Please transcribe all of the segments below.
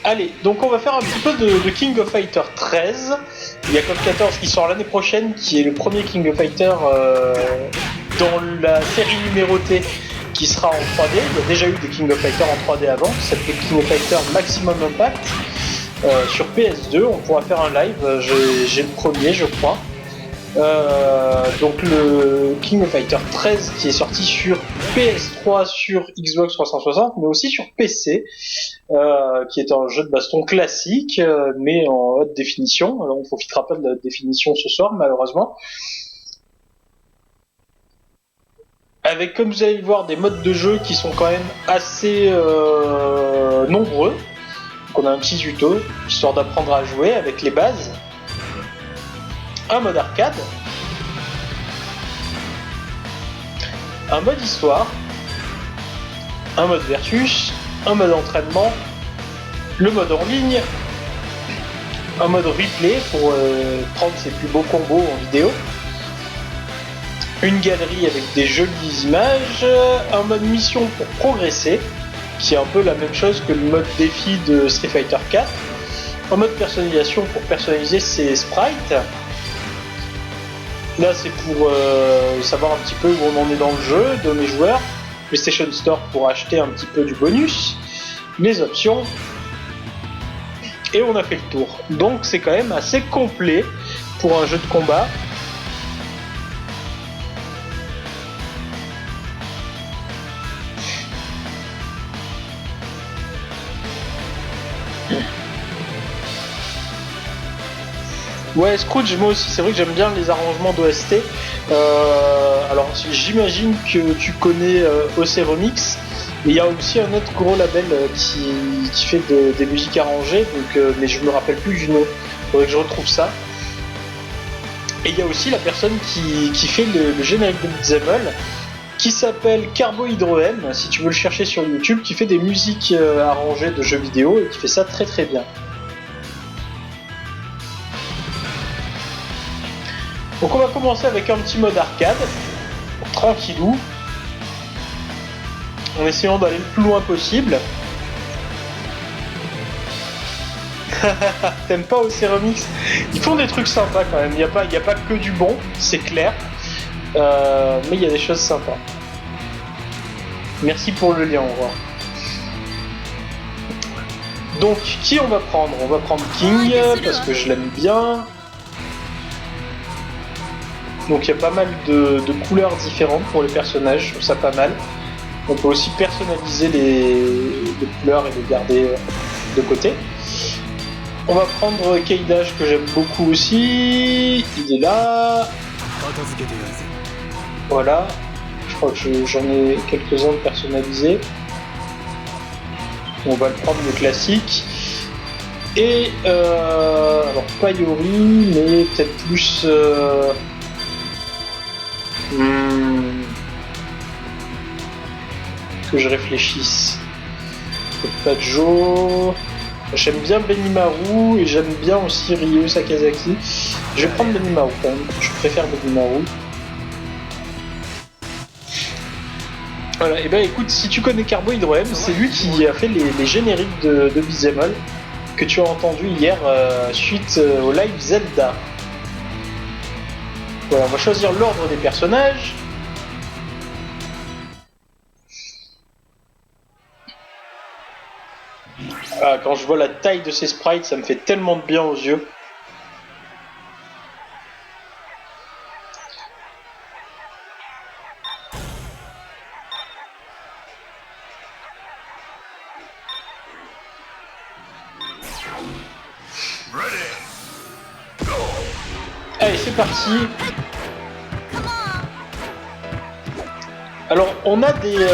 Allez, donc on va faire un petit peu de King of Fighter 13. Il y a KOF 14 qui sort l'année prochaine, qui est le premier King of Fighter dans la série numérotée qui sera en 3D. Il y a déjà eu des King of Fighter en 3D avant, ça s'appelait King of Fighter Maximum Impact. Sur PS2, on pourra faire un live, j'ai le premier je crois. Donc le King of Fighter 13 qui est sorti sur PS3, sur Xbox 360, mais aussi sur PC, qui est un jeu de baston classique, mais en haute définition. Alors, on ne profitera pas de la haute définition ce soir, malheureusement. Avec, comme vous allez le voir, des modes de jeu qui sont quand même assez nombreux. Donc on a un petit tuto, histoire d'apprendre à jouer avec les bases. Un mode arcade, un mode histoire, un mode versus, un mode entraînement, le mode en ligne, un mode replay pour prendre ses plus beaux combos en vidéo, une galerie avec des jolies images, un mode mission pour progresser, qui est un peu la même chose que le mode défi de Street Fighter 4, un mode personnalisation pour personnaliser ses sprites. Là, c'est pour savoir un petit peu où on en est dans le jeu de mes joueurs. PlayStation Store pour acheter un petit peu du bonus. Les options. Et on a fait le tour. Donc, c'est quand même assez complet pour un jeu de combat. Ouais, Scrooge, moi aussi, c'est vrai que j'aime bien les arrangements d'OST. Alors, j'imagine que tu connais OC Remix, mais il y a aussi un autre gros label qui fait des musiques arrangées, donc, mais je me rappelle plus du nom. Il faudrait que je retrouve ça. Et il y a aussi la personne qui fait le générique de Beat'em All, qui s'appelle Carbohydroem, si tu veux le chercher sur YouTube, qui fait des musiques arrangées de jeux vidéo et qui fait ça très très bien. Donc on va commencer avec un petit mode arcade, tranquillou, en essayant d'aller le plus loin possible. T'aimes pas OC Remix? Ils font des trucs sympas quand même, il n'y a pas que du bon, c'est clair, mais il y a des choses sympas. Merci pour le lien, au revoir. Donc qui on va prendre? On va prendre King, parce que je l'aime bien. Donc il y a pas mal de couleurs différentes pour les personnages, je trouve ça pas mal. On peut aussi personnaliser les couleurs et les garder de côté. On va prendre Keidash que j'aime beaucoup aussi, il est là. Voilà, je crois que j'en ai quelques-uns de personnalisés. On va le prendre le classique. Et alors pas Yori, mais peut-être plus... que je réfléchisse. Peut-être pas Joe. J'aime bien Benimaru et j'aime bien aussi Ryo Sakazaki. Je vais prendre Benimaru quand même. Je préfère Benimaru. Voilà, et ben écoute, si tu connais Carbohydroem, c'est lui qui a fait les génériques de Beat'em All que tu as entendu hier suite au live Zelda. Voilà, on va choisir l'ordre des personnages. Ah, quand je vois la taille de ces sprites, ça me fait tellement de bien aux yeux. Allez, c'est parti. Alors, on a des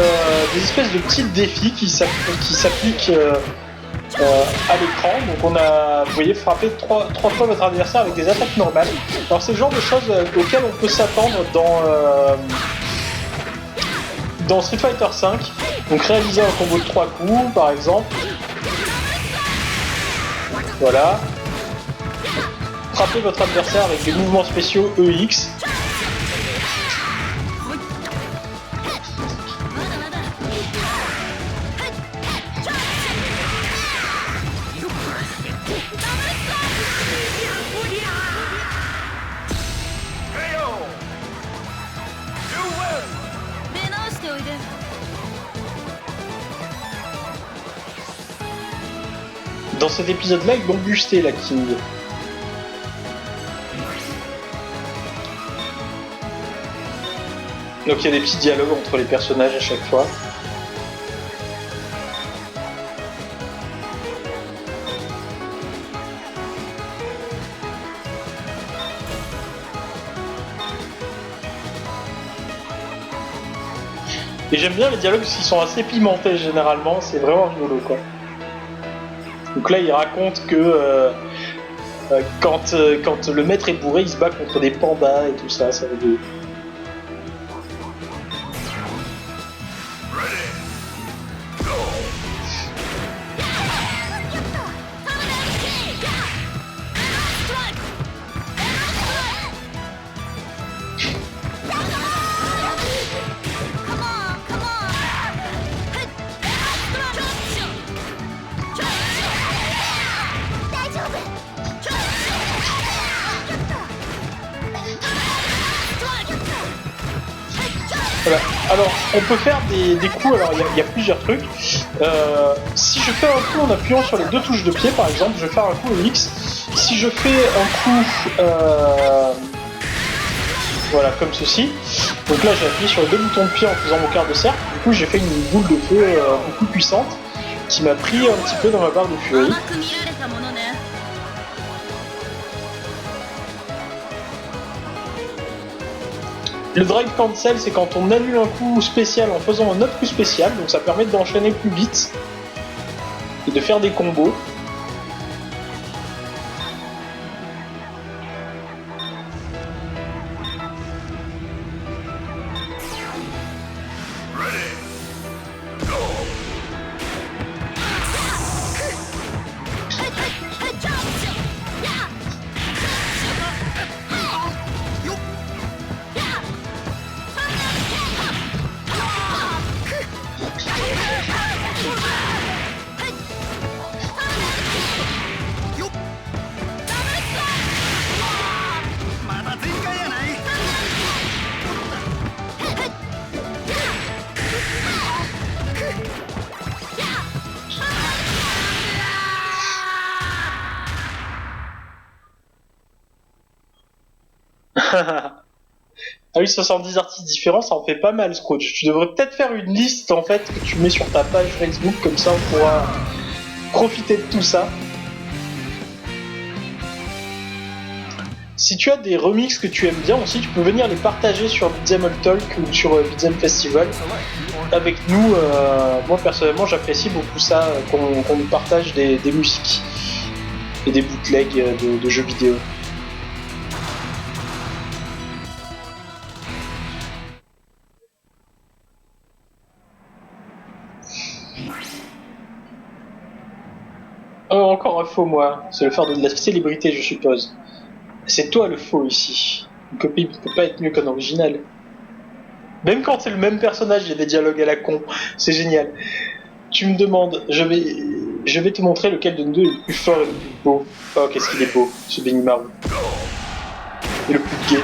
espèces de petits défis qui s'appliquent à l'écran. Donc, on a, vous voyez, frappé trois fois votre adversaire avec des attaques normales. Alors, c'est le genre de choses auxquelles on peut s'attendre dans Street Fighter V. Donc, réaliser un combo de 3 coups, par exemple. Voilà. Frapper votre adversaire avec des mouvements spéciaux EX. Dans cet épisode-là, ils l'ont boosté, la King. Donc il y a des petits dialogues entre les personnages à chaque fois. Et j'aime bien les dialogues parce qu'ils sont assez pimentés généralement, c'est vraiment rigolo quoi. Donc là il raconte que quand le maître est bourré, il se bat contre des pandas et tout ça, ça rigolo. Voilà. Alors, on peut faire des coups, alors il y a plusieurs trucs. Si je fais un coup en appuyant sur les deux touches de pied, par exemple, je vais faire un coup au X. Si je fais un coup, voilà, comme ceci, donc là j'ai appuyé sur les deux boutons de pied en faisant mon quart de cercle, du coup j'ai fait une boule de feu beaucoup puissante qui m'a pris un petit peu dans ma barre de furie. Le drive cancel, c'est quand on annule un coup spécial en faisant un autre coup spécial, donc ça permet d'enchaîner plus vite et de faire des combos. Ah oui, 70 artistes différents, ça en fait pas mal, Scrooge. Tu devrais peut-être faire une liste, en fait, que tu mets sur ta page Facebook, comme ça on pourra profiter de tout ça. Si tu as des remixes que tu aimes bien aussi, tu peux venir les partager sur Beat'em All Talk ou sur Beat'em Festival avec nous. Moi, personnellement, j'apprécie beaucoup ça, qu'on nous partage des musiques et des bootlegs de jeux vidéo. Oh, encore un faux, moi. C'est le faire de la célébrité, je suppose. C'est toi le faux ici. Une copie ne peut pas être mieux qu'un original. Même quand c'est le même personnage, il y a des dialogues à la con. C'est génial. Tu me demandes, je vais te montrer lequel de nous deux est le plus fort et le plus beau. Oh, qu'est-ce qu'il est beau, ce Benimaru. Et le plus gay.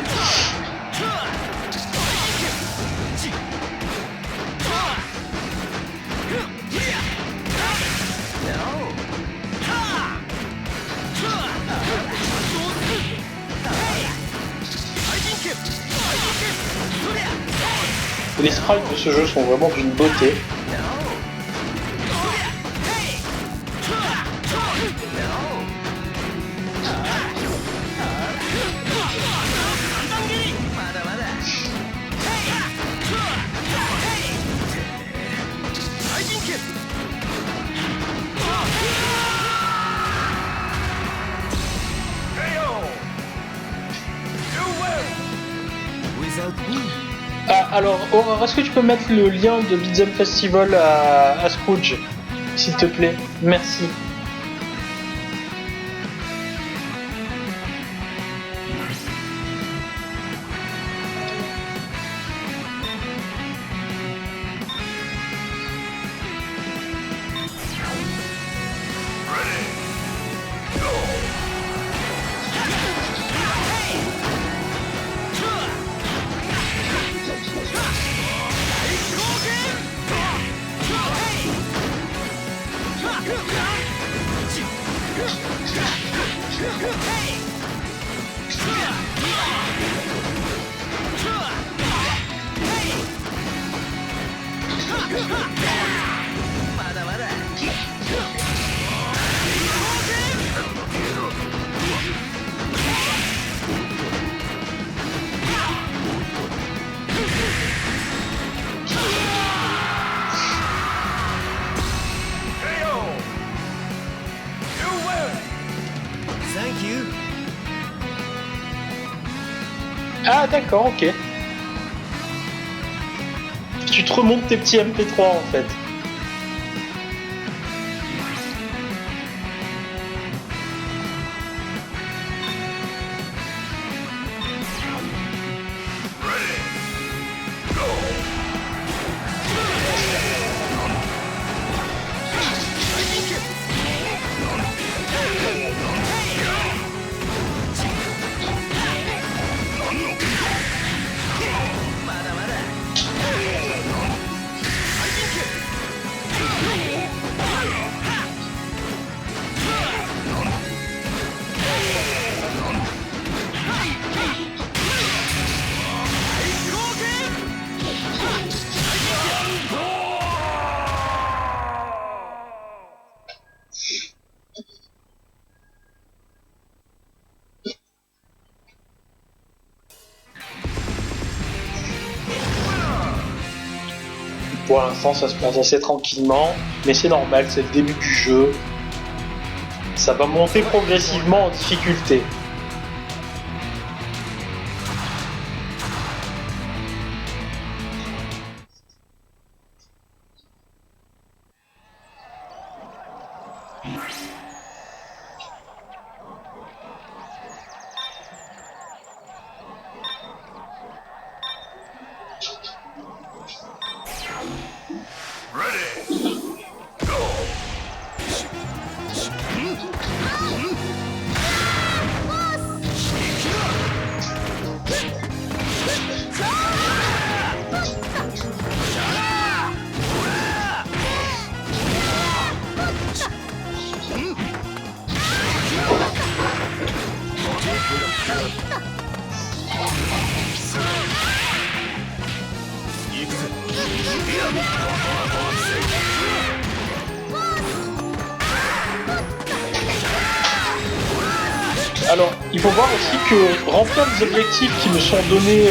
Les sprites de ce jeu sont vraiment d'une beauté. Alors, Aurore, est-ce que tu peux mettre le lien de Beat'em Festival à Scrooge, s'il te plaît? Merci. Ah d'accord, ok. Tu te remontes tes petits MP3 en fait. Pour l'instant, ça se passe assez tranquillement, mais c'est normal, c'est le début du jeu. Ça va monter progressivement en difficulté. Alors, il faut voir aussi que remplir les objectifs qui me sont donnés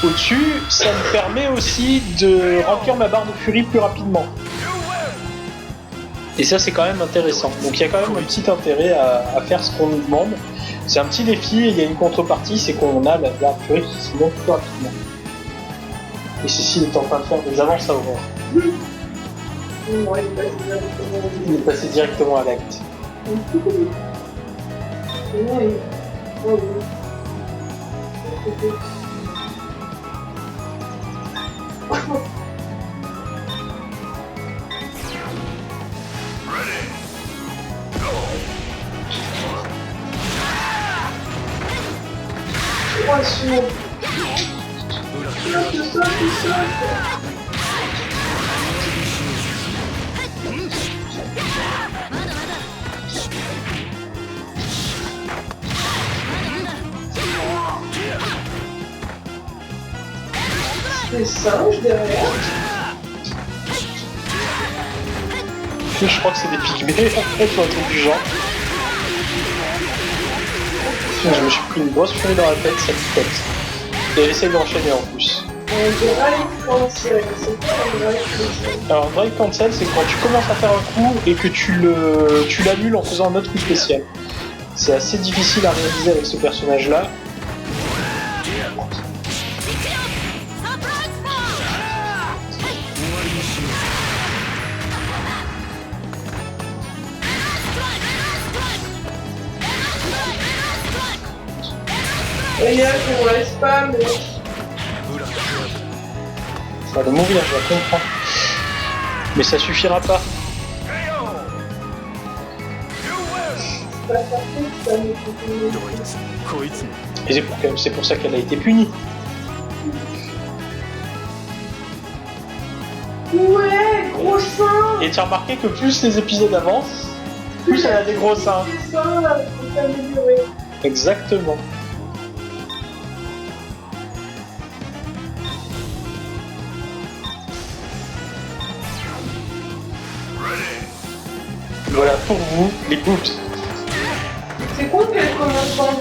au-dessus, ça me permet aussi de remplir ma barre de furie plus rapidement. Et ça, c'est quand même intéressant. Donc il y a quand même un petit intérêt à faire ce qu'on nous demande. C'est un petit défi et il y a une contrepartie, c'est qu'on a la barre de furie qui se monte plus rapidement. Et Cécile est en train de faire des avances à Aurore. Il est passé directement à l'acte. Les singes derrière. Je crois que c'est des pygmées en fait, ou un truc du genre. Je me suis pris une grosse furie dans la tête, ça me pète. Et elle essaie d'enchaîner en plus. Drive cancel, c'est quoi un drive cancel? Alors drive cancel, c'est quand tu commences à faire un coup et que tu l'annules en faisant un autre coup spécial. C'est assez difficile à réaliser avec ce personnage-là. Regarde, on laisse pas, mais... Ça va mourir, je la comprends. Mais ça suffira pas. C'est pas parfait, ça me fait... Et c'est pour ça qu'elle a été punie. Ouais, gros sein. Et tu as remarqué que plus les épisodes avancent, plus elle a des gros seins. Les seins, faut s'améliorer. Exactement. Voilà pour vous, les boobs. C'est cool qu'elle commence par une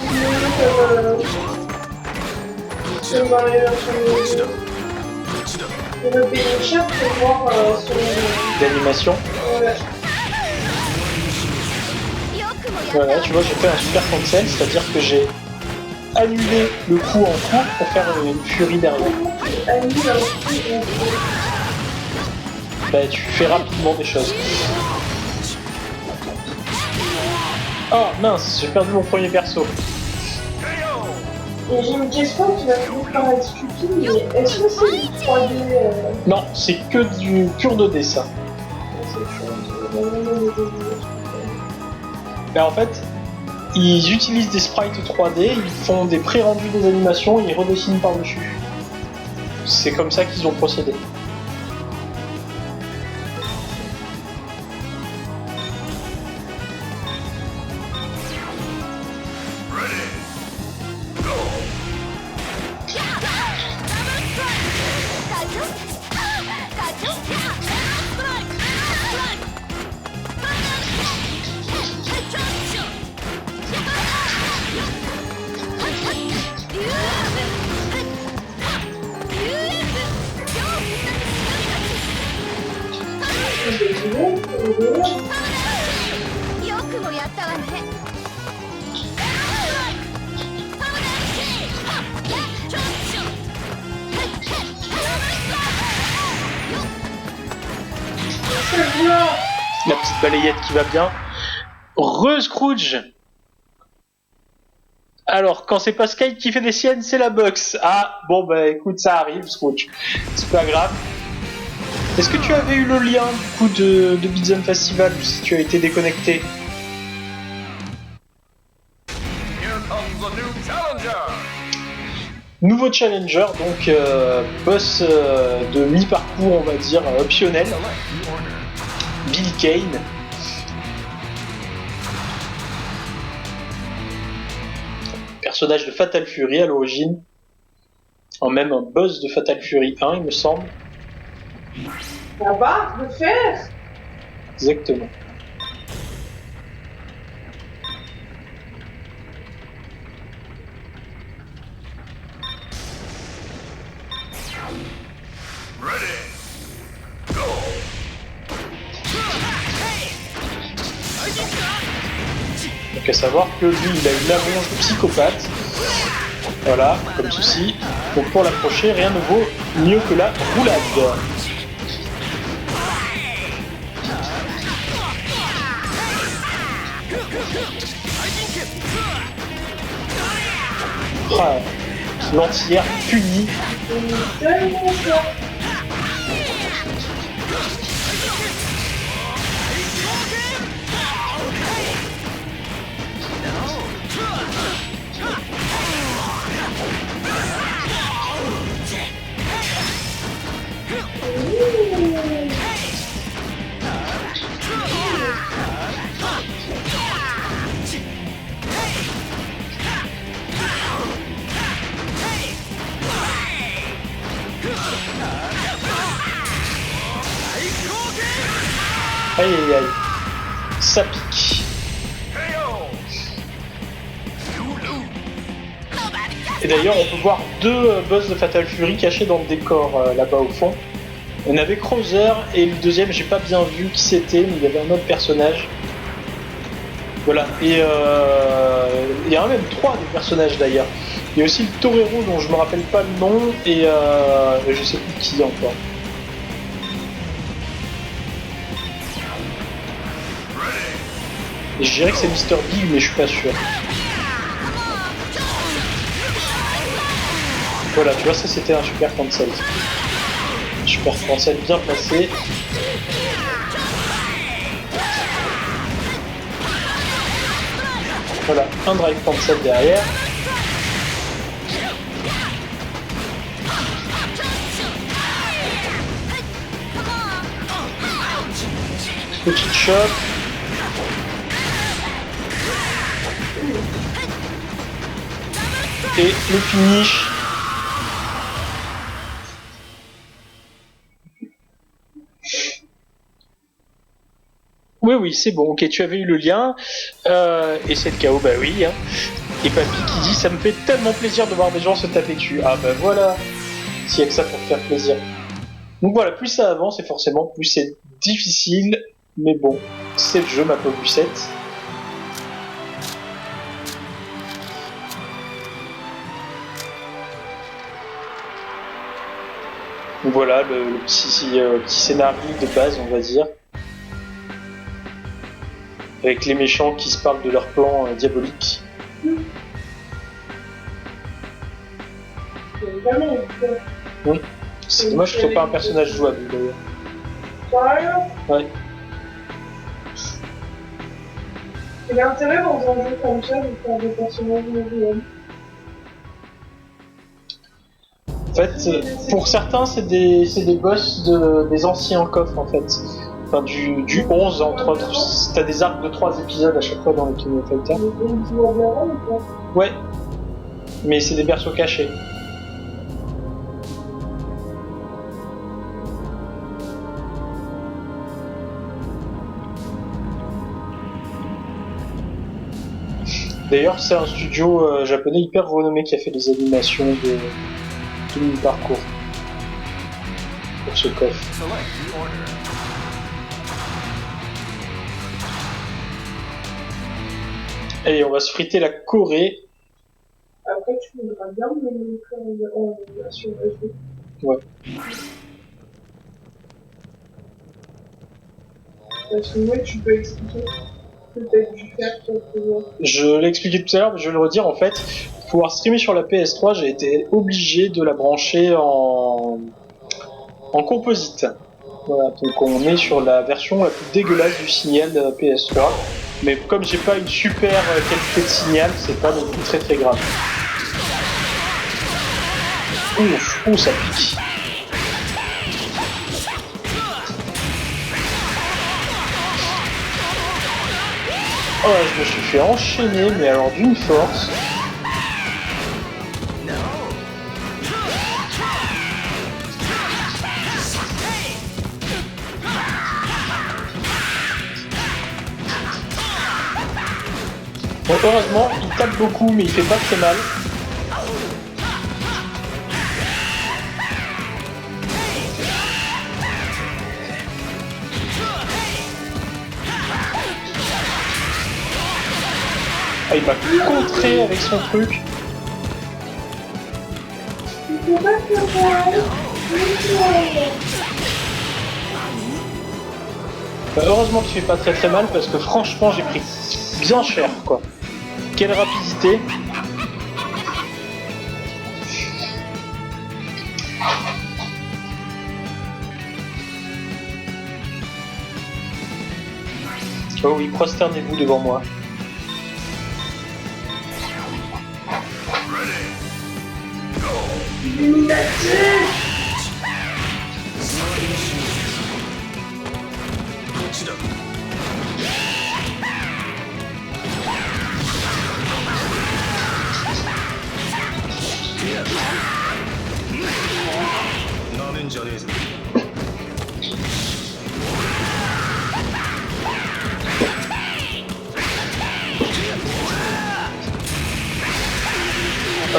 comme dans les versions... Je vais payer cher pour voir son... D'animation. Ouais. Voilà, tu vois, j'ai fait un super cancel, c'est-à-dire que j'ai annuler le coup en cours pour faire une furie derrière. Bah, tu fais rapidement des choses. Oh mince, j'ai perdu mon premier perso. Et j'ai une question qui va finir par être stupide, mais est-ce que c'est du 3D Non, c'est que du pur 2D ça. Bah, en fait, ils utilisent des sprites 3D, ils font des pré-rendus des animations et ils redessinent par-dessus. C'est comme ça qu'ils ont procédé. La petite balayette qui va bien. Scrooge. Alors, quand c'est pas Skype qui fait des siennes, c'est la box. Ah, bon bah écoute, ça arrive, Scrooge. C'est pas grave. Est-ce que tu avais eu le lien du coup de Beat'em Festival ou si tu as été déconnecté? Nouveau challenger, donc boss de mi-parcours, on va dire, optionnel. Billy Kane. Personnage de Fatal Fury à l'origine. En même un boss de Fatal Fury 1, il me semble. La barre de fer. Exactement. Donc à savoir que lui, il a une allonge de psychopathe. Voilà, comme ceci. Donc pour l'approcher, rien ne vaut mieux que la roulade. Ah, l'anti-air puni. Aïe aïe aïe, ça pique. Et d'ailleurs, on peut voir deux boss de Fatal Fury cachés dans le décor là-bas au fond. On avait Krauser et le deuxième, j'ai pas bien vu qui c'était, mais il y avait un autre personnage. Voilà, et il y en a même trois des personnages d'ailleurs. Il y a aussi le Torero dont je me rappelle pas le nom et je sais plus qui encore. Et je dirais que c'est Mr. Big, mais je suis pas sûr. Voilà, tu vois, ça c'était un super cancel. Super cancel bien placé. Voilà, un drive cancel derrière. Petite chope. Et le finish. Oui, c'est bon. Ok, tu avais eu le lien. Et c'est le chaos, bah oui. Hein. Et Papy qui dit, ça me fait tellement plaisir de voir des gens se taper dessus. Ah bah voilà. S'il y a que ça pour faire plaisir. Donc voilà, plus ça avance et forcément plus c'est difficile. Mais bon, c'est le jeu, ma pauvre Lucette. voilà le petit scénario de base, on va dire. Avec les méchants qui se parlent de leur plan diabolique. Oui. C'est dommage que ce soit pas un personnage jouable d'ailleurs. Ouais. Il y a intérêt dans un jeu comme ça de faire des personnages jouables. En fait, pour certains, c'est des boss des anciens coffres en fait. Enfin, du 11 entre autres. T'as des arcs de 3 épisodes à chaque fois dans les King of Fighters. Ouais. Mais c'est des berceaux cachés. D'ailleurs, c'est un studio japonais hyper renommé qui a fait les animations de tout le parcours pour ce coffre. Allez, on va se friter la Corée. Après, tu voudras bien me le en version HD. Ouais. Parce que moi, tu peux expliquer. Je l'ai expliqué tout à l'heure, mais je vais le redire en fait. Pour pouvoir streamer sur la PS3, j'ai été obligé de la brancher en composite. Voilà, donc on est sur la version la plus dégueulasse du signal de la PS3. Mais comme j'ai pas une super qualité de signal, c'est pas non plus très très grave. Ouf, ça pique. Oh, je me suis fait enchaîner, mais alors d'une force. Bon, heureusement, il tape beaucoup, mais il fait pas très mal. Ah, il m'a contré avec son truc. Bah, heureusement qu'il fait pas très très mal parce que franchement j'ai pris bien cher quoi. Quelle rapidité. Oh oui, prosternez-vous devant moi.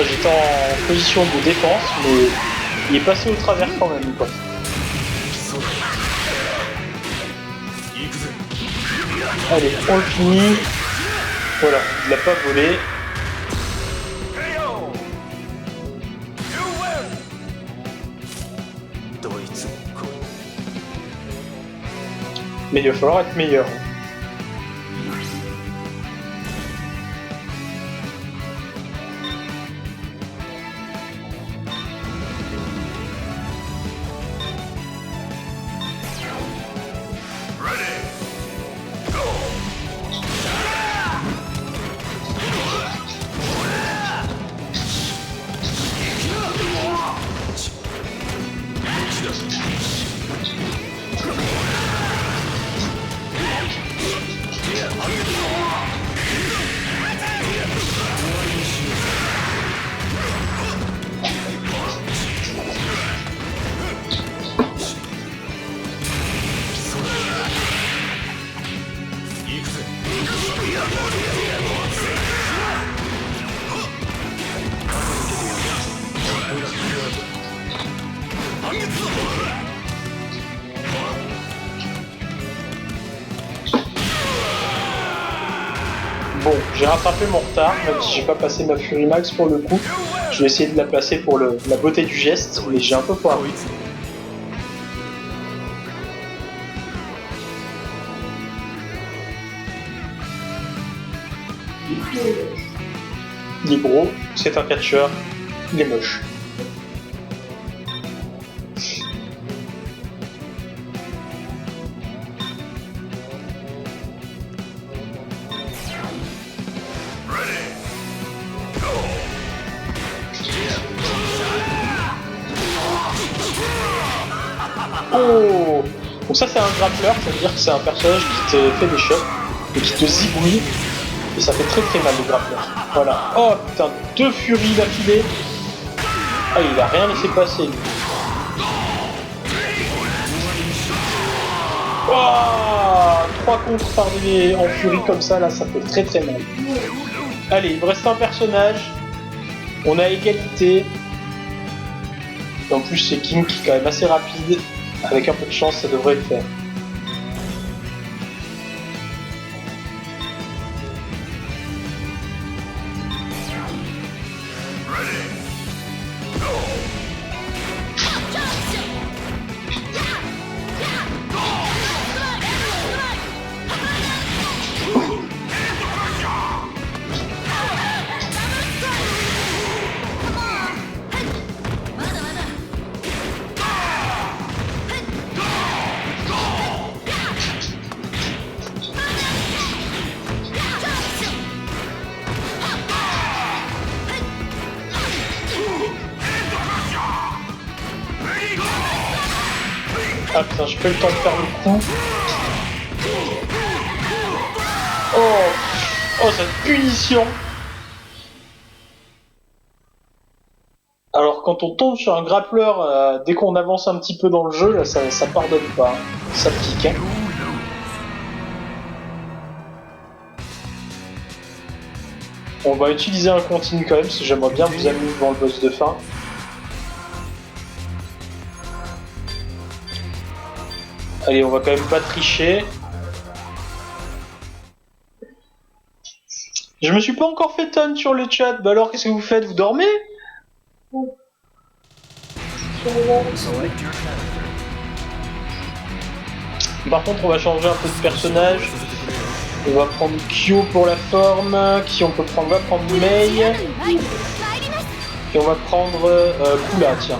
J'étais en position de défense, mais il est passé au travers quand même, quoi. Allez, on le finit. Voilà, il l'a pas volé. Mais il va falloir être meilleur. Bon, j'ai rattrapé mon retard, même si j'ai pas passé ma Fury Max pour le coup. Je vais essayer de la passer pour la beauté du geste, mais j'ai un peu foiré. Il est gros, c'est un catcheur, il est moche. Oh! Donc ça c'est un grappleur, ça veut dire que c'est un personnage qui te fait des chocs et qui te zigouille. Et ça fait très très mal le grappleur. Voilà. Oh putain, 2 furies d'affilée. Ah, il a rien laissé passer lui. Oh, 3 contre par en furie comme ça, là ça fait très très mal. Allez, il me reste un personnage. On a égalité. Et en plus c'est King qui est quand même assez rapide. Avec un peu de chance, ça devrait le faire. Ah putain, j'ai pas eu le temps de faire le coup. Oh, cette punition. Alors quand on tombe sur un grappleur, dès qu'on avance un petit peu dans le jeu, là, ça pardonne pas. Hein. Ça pique. Hein. On va utiliser un continu quand même, parce que j'aimerais bien vous amener devant le boss de fin. Allez, on va quand même pas tricher. Je me suis pas encore fait tonne sur le chat. Bah alors, qu'est-ce que vous faites? Vous dormez? Par contre, on va changer un peu de personnage. On va prendre Kyo pour la forme. Qui on peut prendre? On va prendre Mei. Et on va prendre Kula, tiens.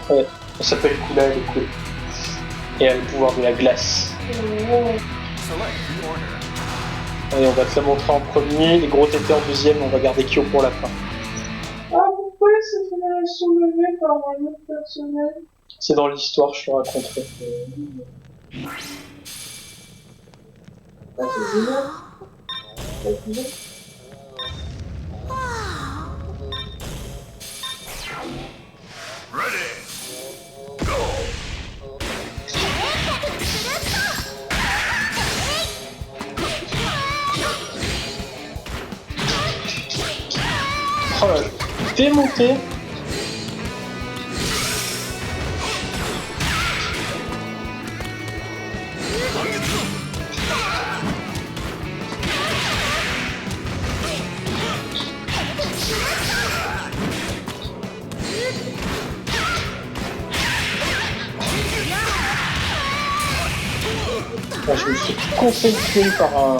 Ouais, elle s'appelle Kula, elle est cool. Et elle a le pouvoir de la glace. Allez, on va te la montrer en premier. Les gros tétés en deuxième. On va garder Kyo pour la fin. Ah, pourquoi ça fait soulever par un autre personnage? C'est dans l'histoire, je te raconterai. Ah, c'est génial. C'est génial. Oh là, démonté. Oh, je me suis concentré par un...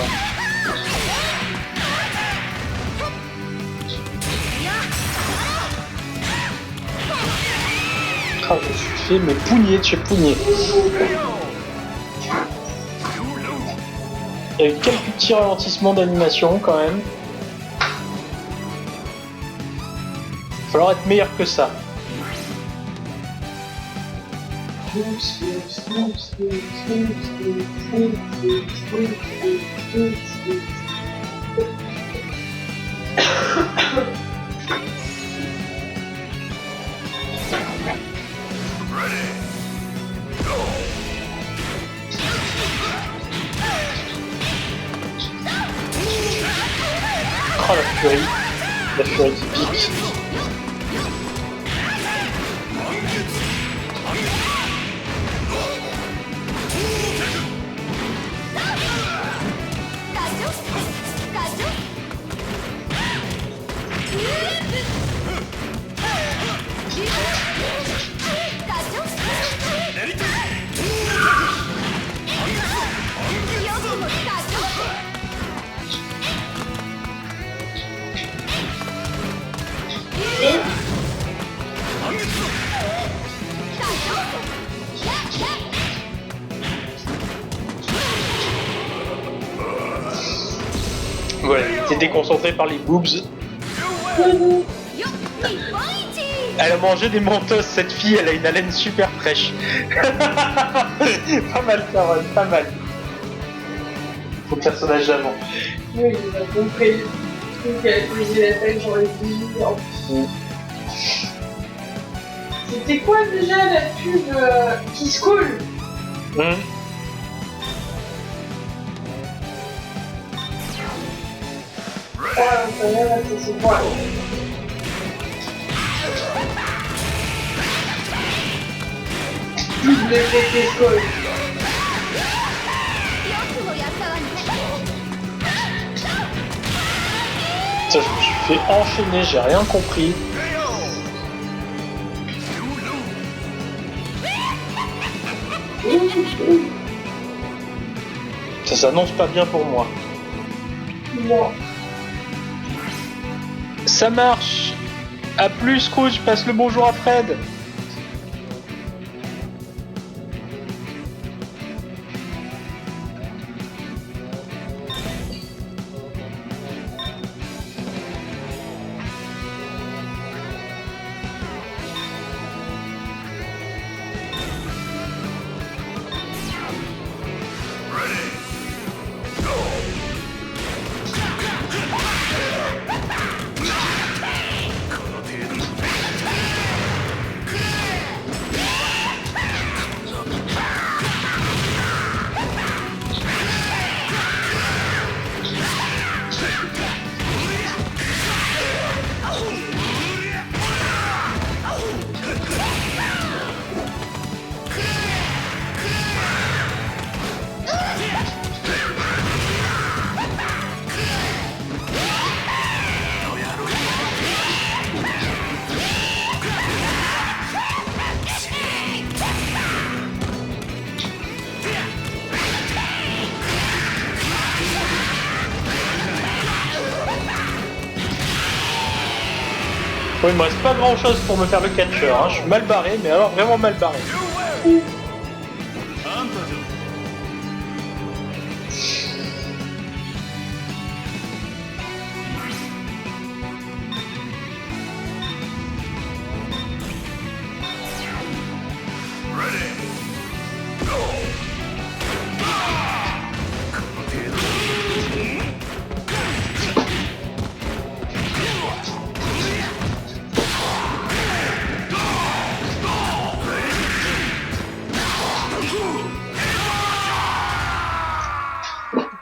Ah, je me suis fait mes pougnets de chez Pougnet. Il y a eu quelques petits ralentissements d'animation quand même. Il va falloir être meilleur que ça. Oh la furie qui pique. Voilà, il était déconcentré par les boobs. Elle a mangé des mentos, cette fille, elle a une haleine super fraîche. Pas mal, Carole, pas mal. Au personnage d'avant. Oui, il a compris. qu'elle a posé la tête sur les bijoux. C'était quoi déjà la pub Kiss Call? C'est quoi? Plus de l'effet Kiss Call. Ça, je me suis fait enchaîner, j'ai rien compris. Ça s'annonce pas bien pour moi. Non. Ça marche. A plus, Scrooge, passe le bonjour à Fred. Bon, il me reste pas grand chose pour me faire le catcheur, hein. Je suis mal barré, mais alors vraiment mal barré.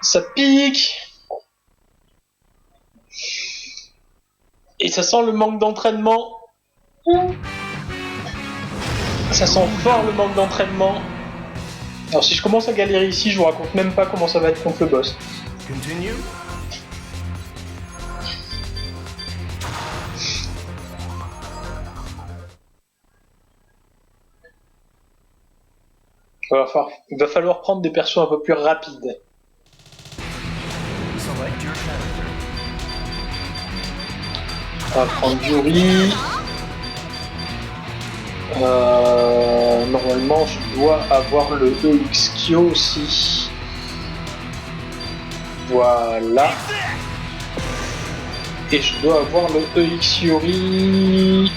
Ça pique. Et ça sent le manque d'entraînement. Ça sent fort le manque d'entraînement. Alors si je commence à galérer ici, je vous raconte même pas comment ça va être contre le boss. Continue. Il va falloir prendre des persos un peu plus rapides. Select your character. On va prendre Yuri. Normalement, je dois avoir le EXKyo aussi. Voilà. Et je dois avoir le EX Yuri.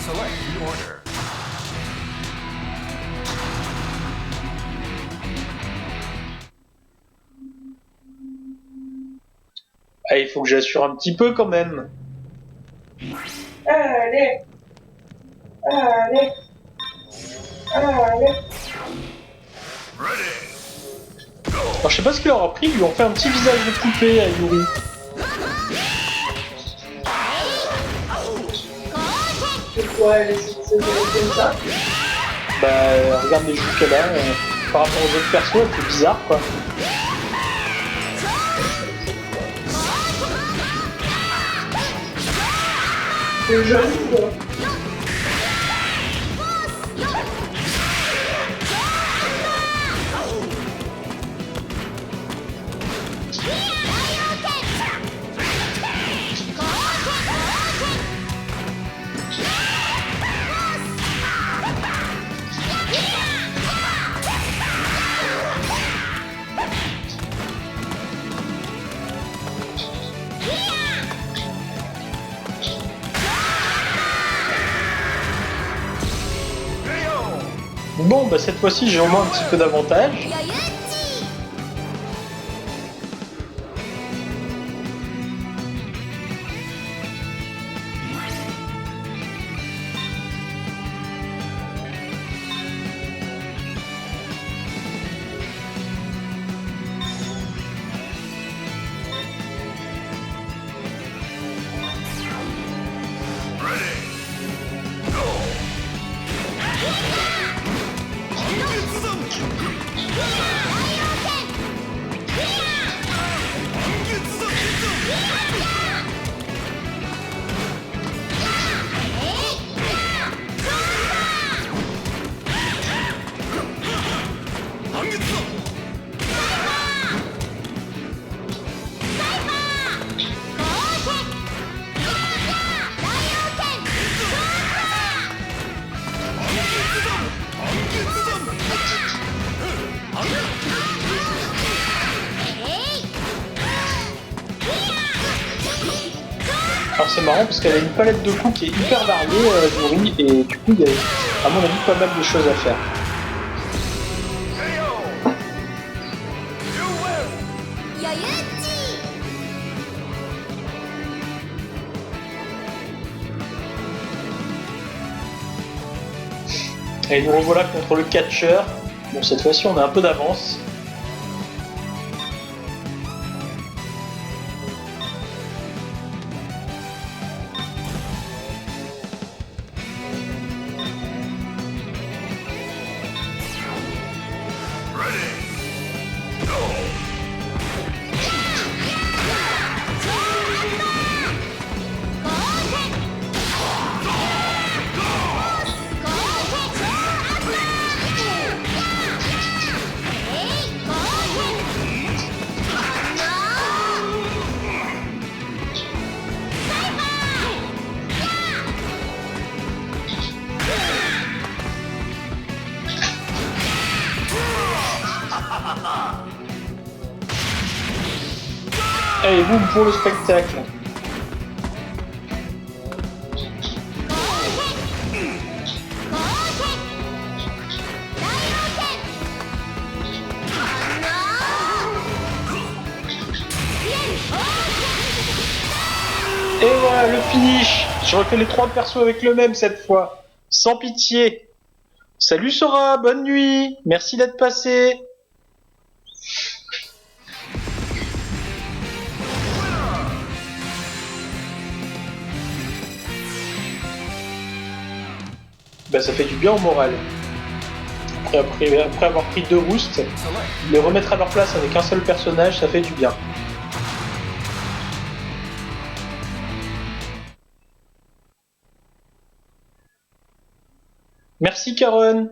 Select the order. Ah, il faut que j'assure un petit peu quand même. Allez. Allez. Allez. Alors, je sais pas ce qu'il leur a pris, ils lui ont fait un petit visage de poupée à Yuri. Pourquoi elle est comme ça? Bah, regarde les joues qu'elle a. Par rapport aux autres persos, elle fait bizarre quoi. C'est joli quoi. Bon, bah cette fois-ci, j'ai au moins un petit peu d'avantage. Alors c'est marrant parce qu'elle a une palette de coups qui est hyper variée, Yuri, et du coup il y a à mon avis pas mal de choses à faire. Et nous revoilà contre le catcheur. Bon, cette fois-ci on a un peu d'avance. Allez, boum pour le spectacle. Et voilà le finish. Je refais les 3 persos avec le même cette fois. Sans pitié. Salut Sora, bonne nuit. Merci d'être passé. Bah ça fait du bien au moral. Après avoir pris 2 boosts, les remettre à leur place avec un seul personnage, ça fait du bien. Merci Karen.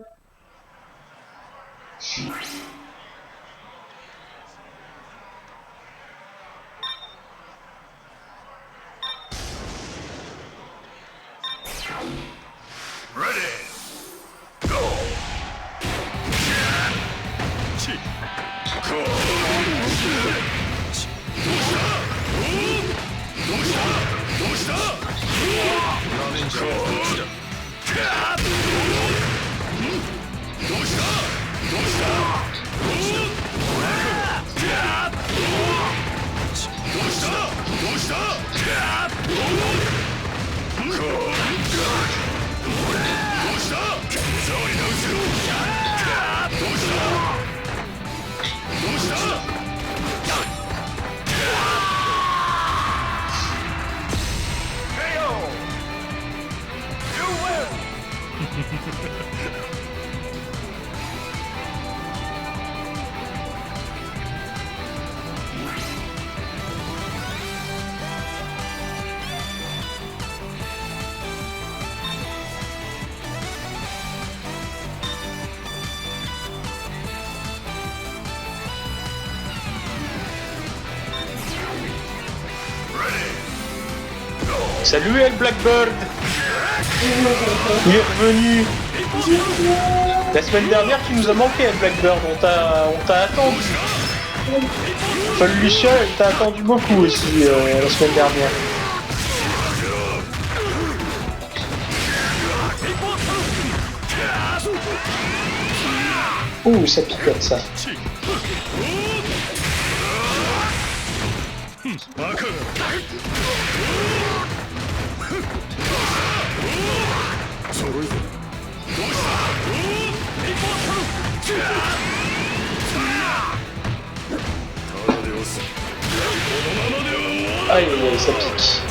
Salut El Blackbird. Il est revenu. La semaine dernière tu nous as manqué El Blackbird, on t'a attendu. Enfin Lucien il t'a attendu beaucoup aussi la semaine dernière. Ouh, ça picote ça. Aïe, ça pique.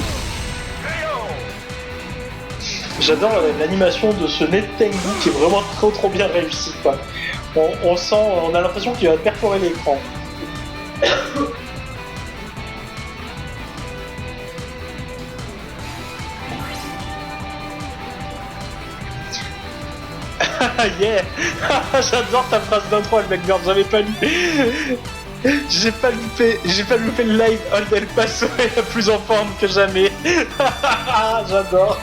J'adore l'animation de ce nez de Tengu qui est vraiment trop bien réussi, quoi. On sent, on a l'impression qu'il va perforer l'écran. Yeah. J'adore ta phrase d'intro, Blackbird, j'avais pas lu. J'ai pas loupé le live Old El Paso est la plus en forme que jamais. J'adore.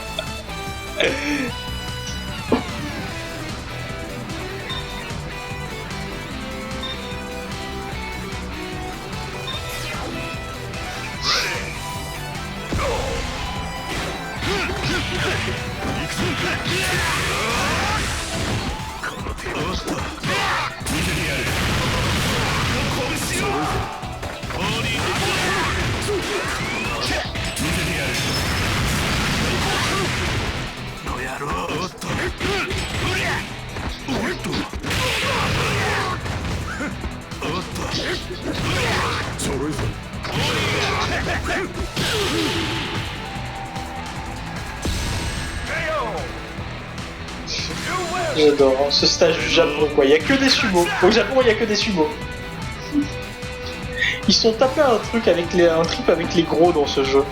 J'adore hein, ce stage du Japon, quoi. Il y a que des sumos. Au Japon, il y a que des sumos. Ils sont tapés un trip avec les gros dans ce jeu.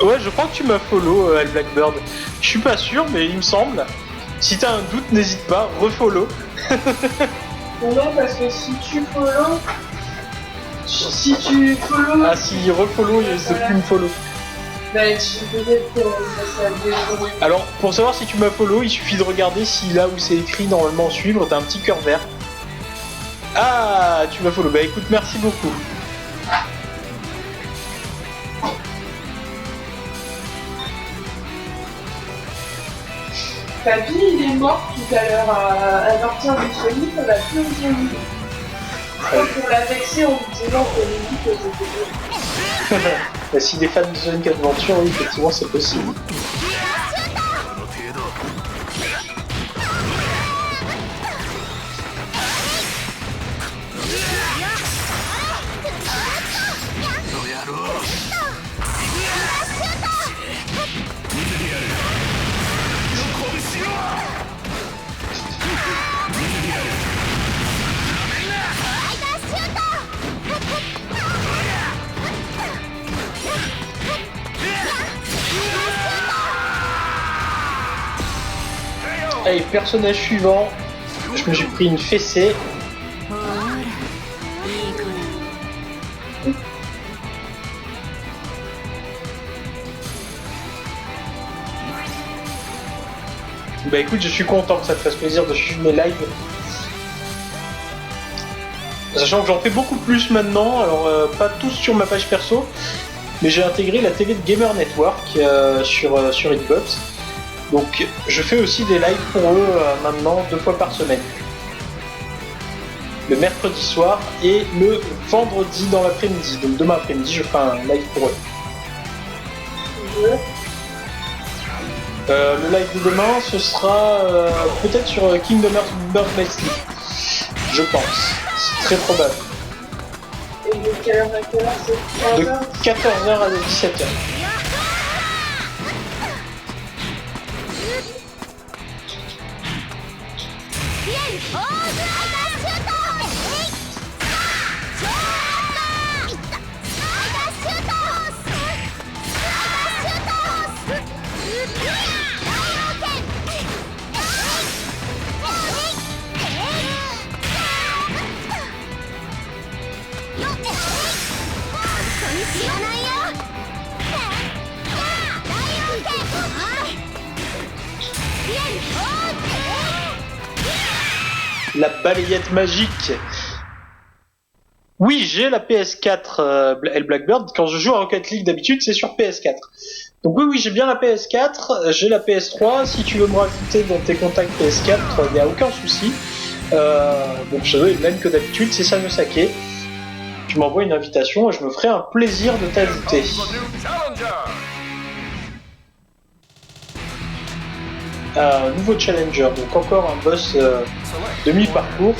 Ouais, je crois que tu m'as follow, Blackbird. Je suis pas sûr, mais il me semble. Si t'as un doute, n'hésite pas, refollow. Non, parce que si tu follow... Ah, si refollow, il risque de plus me follow. Bah, peut-être que ça déroule. Alors, pour savoir si tu m'as follow, il suffit de regarder si là où c'est écrit normalement suivre, t'as un petit cœur vert. Ah, tu m'as follow. Bah écoute, merci beaucoup. Papy, il est mort tout à l'heure à partir du Sonic, on a plus entendu. On l'a vexé en lui disant qu'on lui dit que c'était bien. Bah, si des fans de Sonic Adventure, oui, effectivement, c'est possible. Allez, personnage suivant. Je me suis pris une fessée. Bah écoute, je suis content que ça te fasse plaisir de suivre mes lives. Sachant que j'en fais beaucoup plus maintenant, alors pas tous sur ma page perso, mais j'ai intégré la télé de Gamer Network sur Xbox. Donc je fais aussi des lives pour eux maintenant 2 fois par semaine. Le mercredi soir et le vendredi dans l'après-midi. Donc demain après-midi, je fais un live pour eux. Le live de demain, ce sera peut-être sur Kingdom Hearts Birth by Sleep. Je pense. C'est très probable. Et de quelle heure à quelle heure c'est? De 14h à 17h. La balayette magique. Oui, j'ai la PS4 Elle Blackbird. Quand je joue à Rocket League d'habitude, c'est sur PS4. Donc oui, j'ai bien la PS4, j'ai la PS3. Si tu veux me rajouter dans tes contacts PS4, il n'y a aucun souci. Mon pseudo est le même que d'habitude, c'est Sanyo Sake. Tu m'envoies une invitation et je me ferai un plaisir de t'ajouter. Nouveau challenger, donc encore un boss demi-parcours.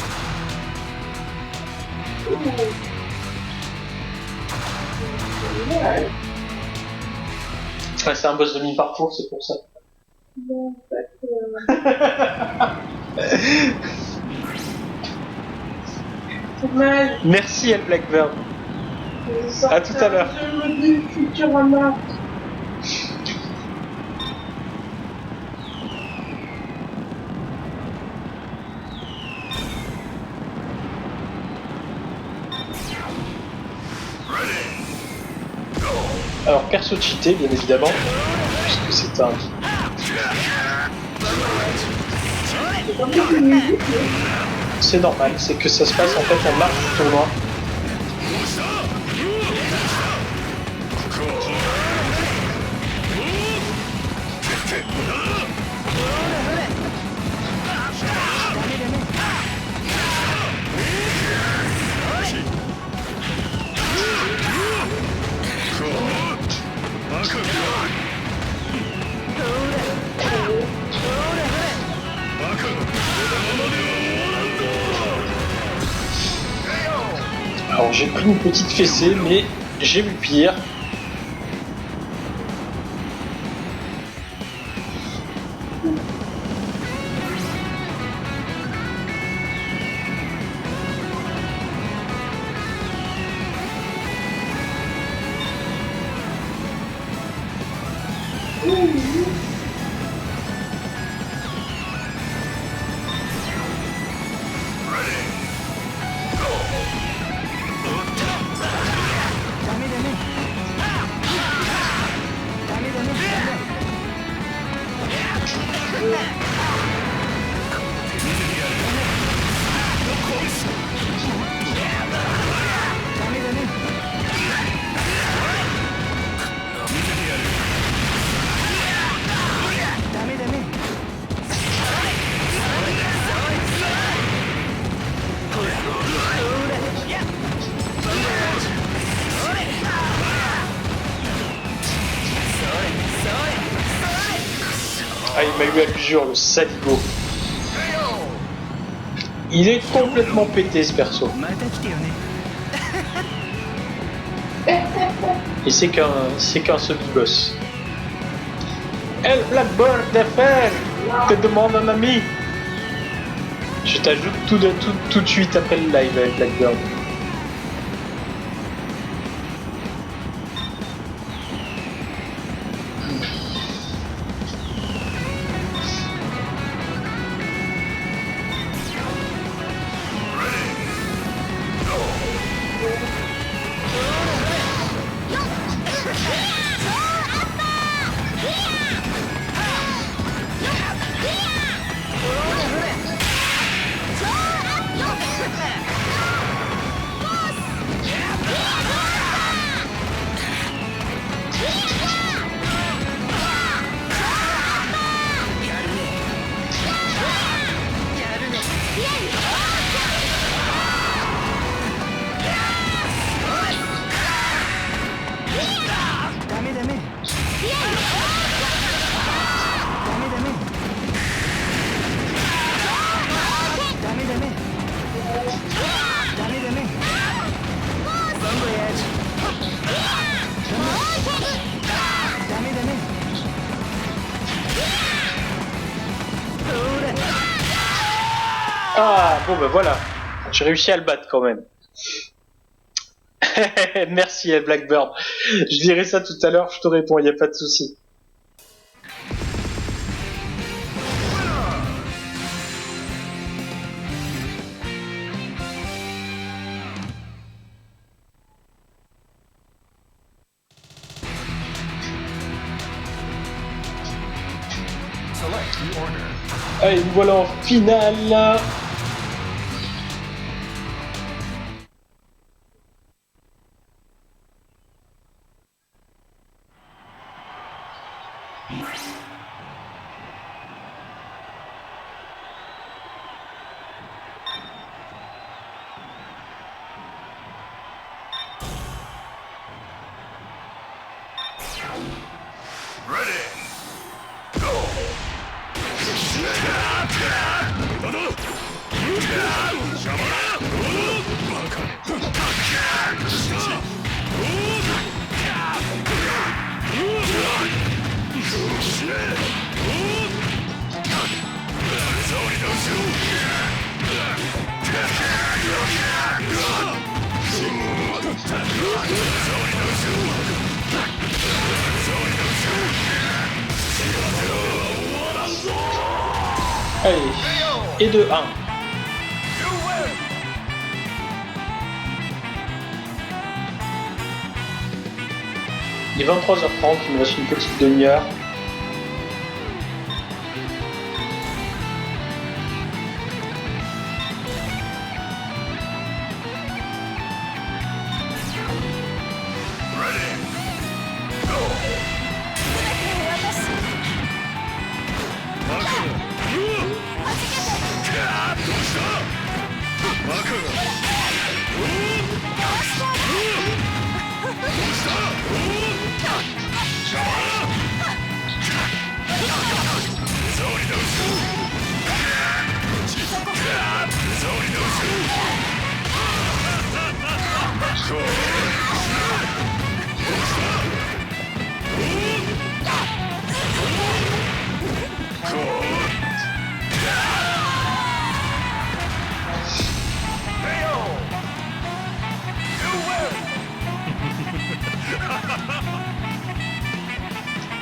Ouais, c'est un boss demi-parcours, c'est pour ça. Non, en fait, c'est mal. Merci El Blackbird. À tout à l'heure. Je me dis Futurama. Alors, perso cheaté, bien évidemment, puisque c'est un... C'est normal, c'est que ça se passe en fait en marge du tournoi. Alors j'ai pris une petite fessée, mais j'ai vu pire. Ah, il m'a eu à l'usure, le saligo. Il est complètement pété, ce perso. Et c'est qu'un semi-boss. El Blackbird d'affaires te demande un ami. Je t'ajoute tout de suite après le live, El Blackbird. Ah, bon ben voilà, j'ai réussi à le battre quand même. Merci El Blackbird. Je dirai ça tout à l'heure, je te réponds, il n'y a pas de souci. Allez, nous voilà en finale. Allez, et de 1. Il est 23h30, il me reste une petite demi-heure.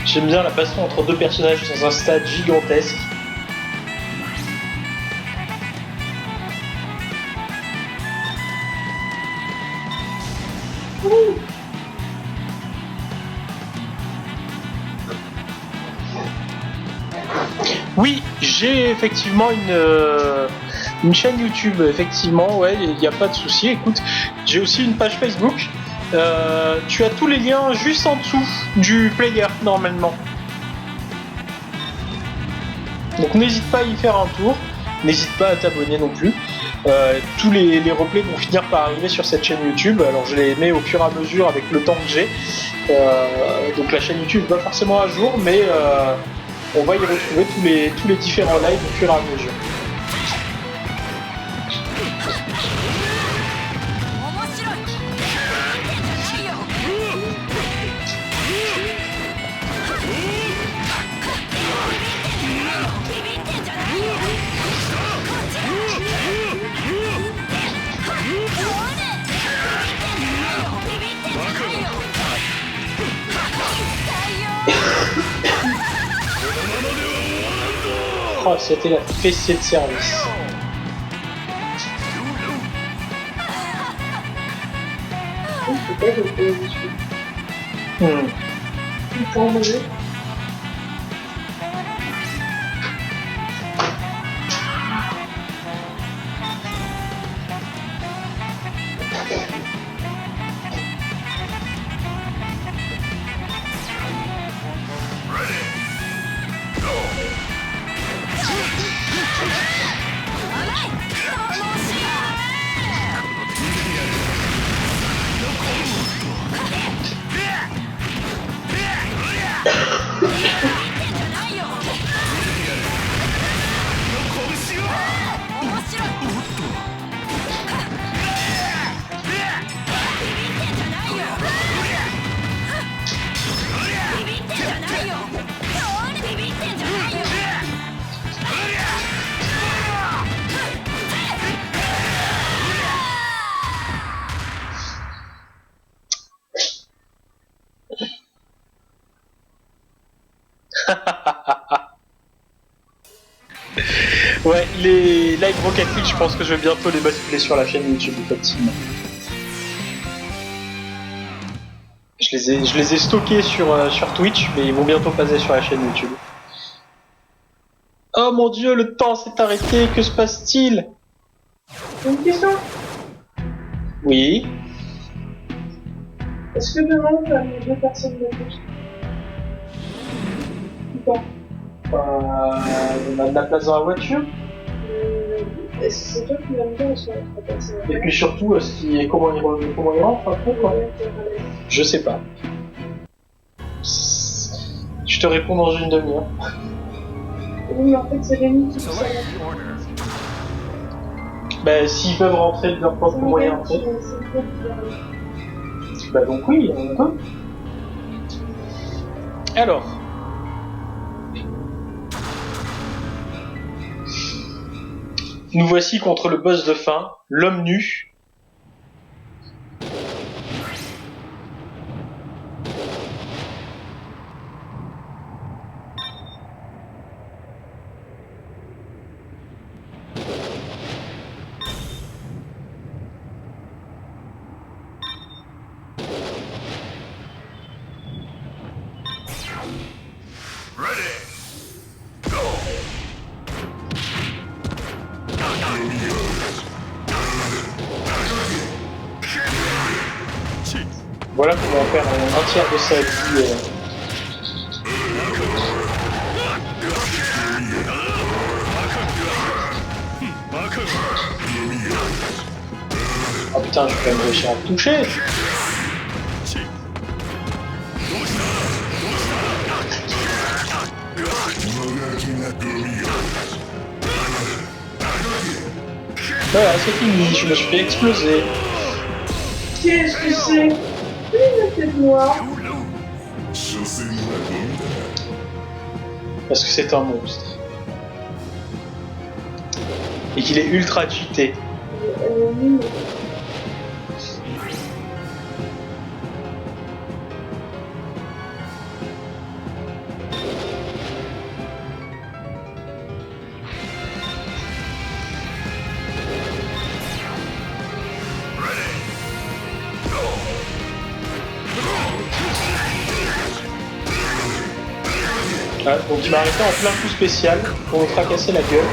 J'aime bien la passion entre deux personnages dans un stade gigantesque. Oui, j'ai effectivement une chaîne YouTube, effectivement, ouais, il n'y a pas de souci. Écoute, j'ai aussi une page Facebook. Tu as tous les liens juste en dessous du player, normalement. Donc n'hésite pas à y faire un tour, n'hésite pas à t'abonner non plus. Tous les replays vont finir par arriver sur cette chaîne YouTube, alors je les mets au fur et à mesure avec le temps que j'ai. Donc la chaîne YouTube n'est pas forcément à jour, mais on va y retrouver tous les différents lives au fur et à mesure. Oh, c'était la fessée de service. Pour manger. Ouais, les live Rocket League, je pense que je vais bientôt les basculer sur la chaîne YouTube, effectivement. Je les ai stockés sur Twitch, mais ils vont bientôt passer sur la chaîne YouTube. Oh mon dieu, le temps s'est arrêté, que se passe-t-il? Une question. Oui. Est-ce que demain, tu as mis 2 personnes de plus? temps. On a de la place dans la voiture. Est-ce que c'est toi qui vas me dire sur la personne? Et puis surtout, comment il rentre après, quoi. Je sais pas. Je te réponds dans une demi-heure. Oui, mais en fait, c'est Rémi qui dit ça. Select the order. Bah, s'ils peuvent rentrer de leur propre moyen après. Bah donc oui, on peut. Alors. Nous voici contre le boss de fin, l'homme nu. Voilà comment on perd un tiers de sa vie. Oh putain, je vais quand même réussir à me toucher. Voilà, c'est fini, je me suis fait exploser. Qu'est-ce que c'est? La tête noire. Parce que c'est un monstre. Et qu'il est ultra cheaté. Ah, donc il m'a arrêté en plein coup spécial pour me fracasser la gueule.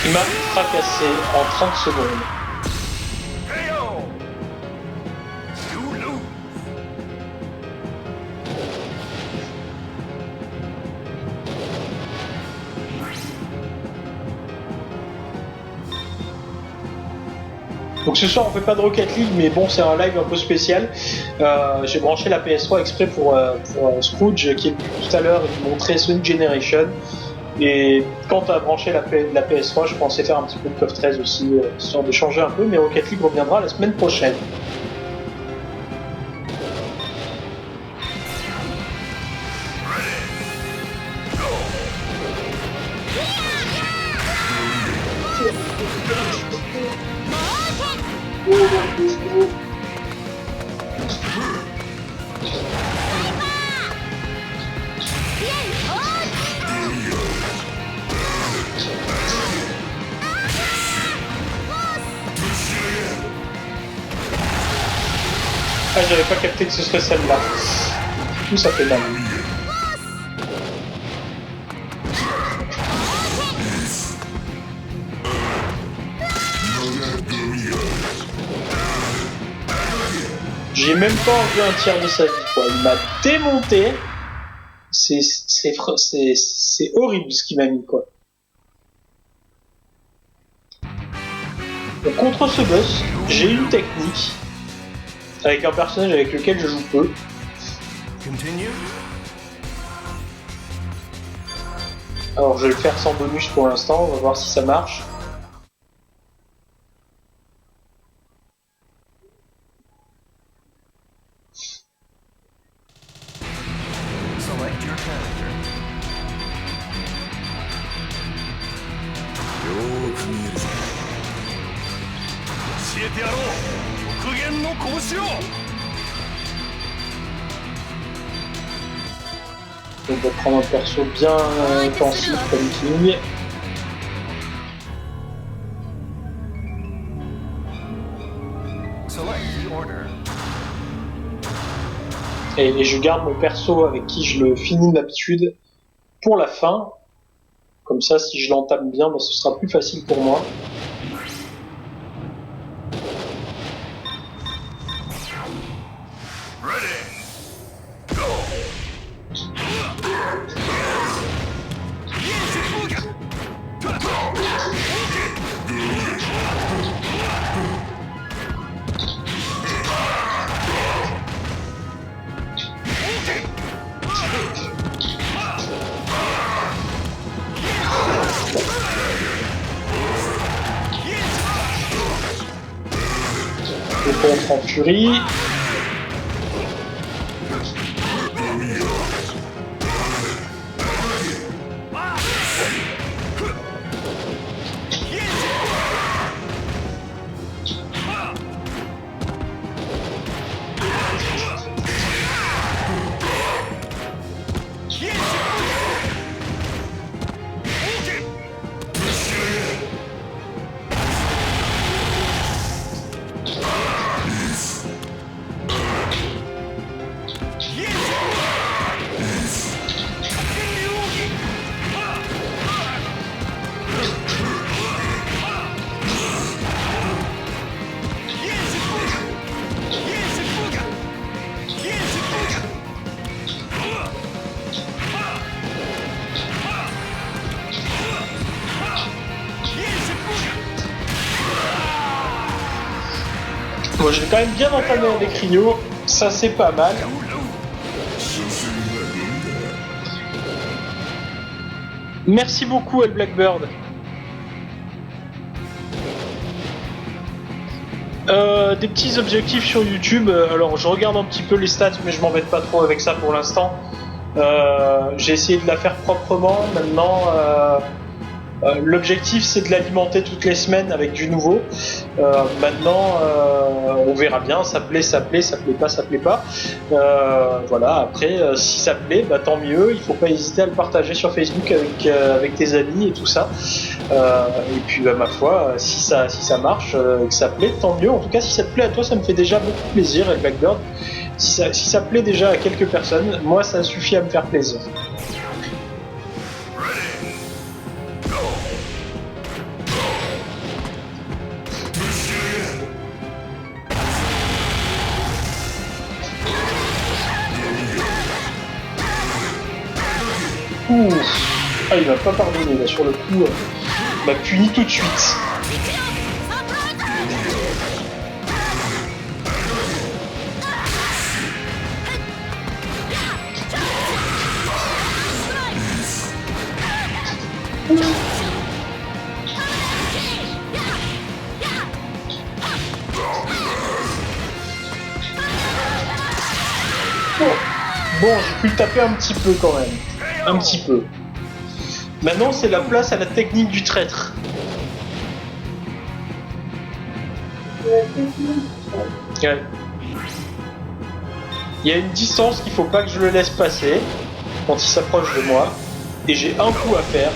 Il m'a fracassé en 30 secondes. Donc ce soir on fait pas de Rocket League, mais bon c'est un live un peu spécial. J'ai branché la PS3 exprès pour Scrooge qui est tout à l'heure il montrait Sonic Generation. Et quand tu as branché la PS3, je pensais faire un petit peu de KOF 13 aussi, histoire de changer un peu, mais Rocket League reviendra la semaine prochaine. Ah, j'avais pas capté que ce serait celle-là. Tout ça fait mal. J'ai même pas enlevé un tiers de sa vie, quoi. Il m'a démonté. C'est horrible ce qu'il m'a mis, quoi. Donc, contre ce boss, j'ai une technique. Avec un personnage avec lequel je joue peu. Continue. Alors je vais le faire sans bonus pour l'instant, on va voir si ça marche. Select your character. よーく見えるぞ。教えてやろう。極限の拳を。On va prendre un perso bien offensif comme King. Select the order. Et je garde mon perso avec qui je le finis d'habitude pour la fin. Comme ça, si je l'entame bien, bah, ce sera plus facile pour moi. Je contre en furie. Bon, j'ai quand même bien entamé avec Rio, ça c'est pas mal. Merci beaucoup, El Blackbird. Des petits objectifs sur YouTube. Alors, je regarde un petit peu les stats, mais je m'embête pas trop avec ça pour l'instant. J'ai essayé de la faire proprement. Maintenant, l'objectif, c'est de l'alimenter toutes les semaines avec du nouveau. Maintenant, on verra bien. Ça plaît, ça plaît, ça plaît pas, ça plaît pas. Voilà. Après, si ça plaît, bah, tant mieux. Il faut pas hésiter à le partager sur Facebook avec tes amis et tout ça. Et puis, bah, ma foi, si ça marche, que ça plaît, tant mieux. En tout cas, si ça te plaît à toi, ça me fait déjà beaucoup plaisir, El Blackbird. Si ça plaît déjà à quelques personnes, moi, ça suffit à me faire plaisir. Ah, il m'a pas pardonné là sur le coup, il m'a puni tout de suite. Bon, j'ai pu le taper un petit peu quand même. Un petit peu. Maintenant, c'est la place à la technique du traître. Ouais. Il y a une distance qu'il faut pas que je le laisse passer quand il s'approche de moi. Et j'ai un coup à faire.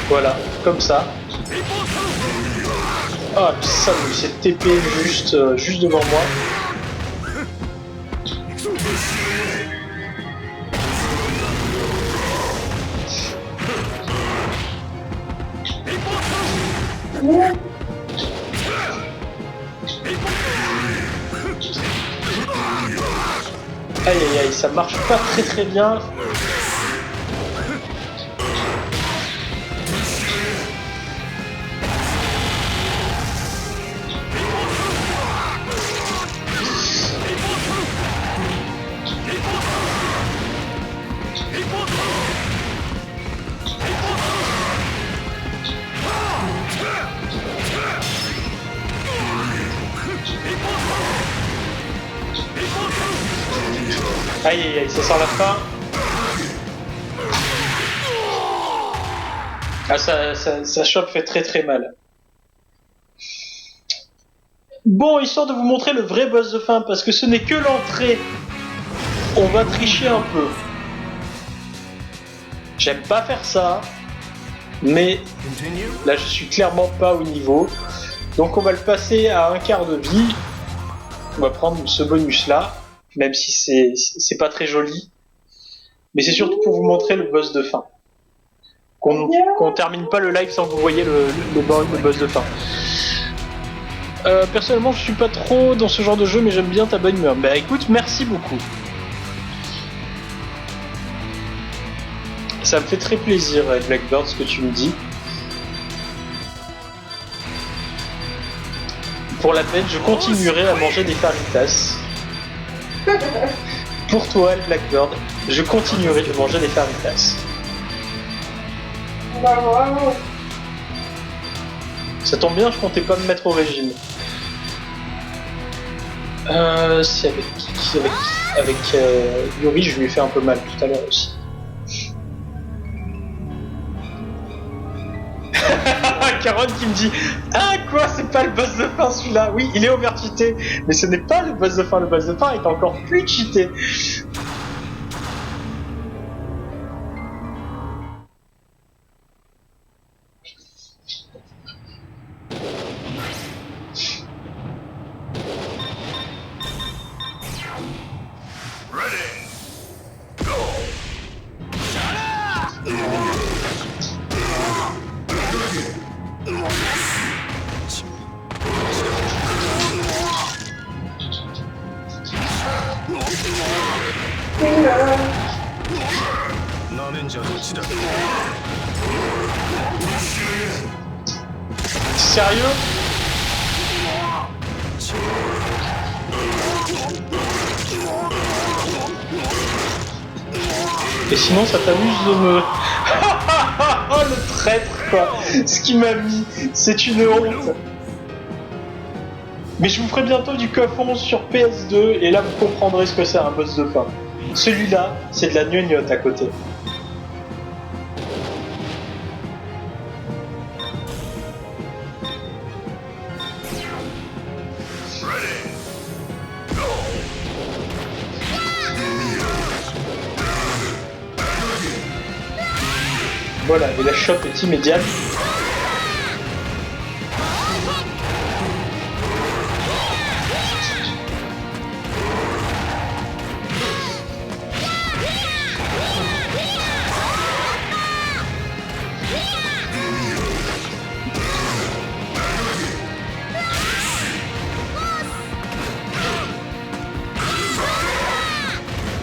Voilà, comme ça. Ah, ça, il s'est TP juste devant moi. Aïe aïe aïe, ça marche pas très bien. Aïe aïe aïe, ça sent la fin. Ah, ça chope fait très mal. Bon, histoire de vous montrer le vrai boss de fin, parce que ce n'est que l'entrée. On va tricher un peu. J'aime pas faire ça, mais Continue. là je suis clairement pas au niveau. Donc on va le passer à un quart de vie. On va prendre ce bonus là, même si c'est pas très joli. Mais c'est surtout pour vous montrer le boss de fin. Qu'on termine pas le live sans que vous voyez le boss de fin. Personnellement je suis pas trop dans ce genre de jeu, mais j'aime bien ta bonne humeur. Bah écoute, merci beaucoup. Ça me fait très plaisir, Blackbird, ce que tu me dis. Pour la peine, je continuerai à manger des faritas. Pour toi, Blackbird, je continuerai de manger des faritas. Bah, wow. Ça tombe bien, je comptais pas me mettre au régime. C'est avec Yuri, je lui ai fait un peu mal tout à l'heure aussi. Caron qui me dit ah quoi, c'est pas le boss de fin celui-là. Oui, il est overcheaté, mais ce n'est pas le boss de fin. Le boss de fin est encore plus cheaté. Sérieux? Et sinon ça t'amuse de me... Oh le traître quoi. Ce qu'il m'a mis, c'est une honte. Mais je vous ferai bientôt du KOF 11 sur PS2 et là vous comprendrez ce que c'est un boss de fin. Celui-là, c'est de la gnognotte à côté. Voilà, et la shot est immédiate.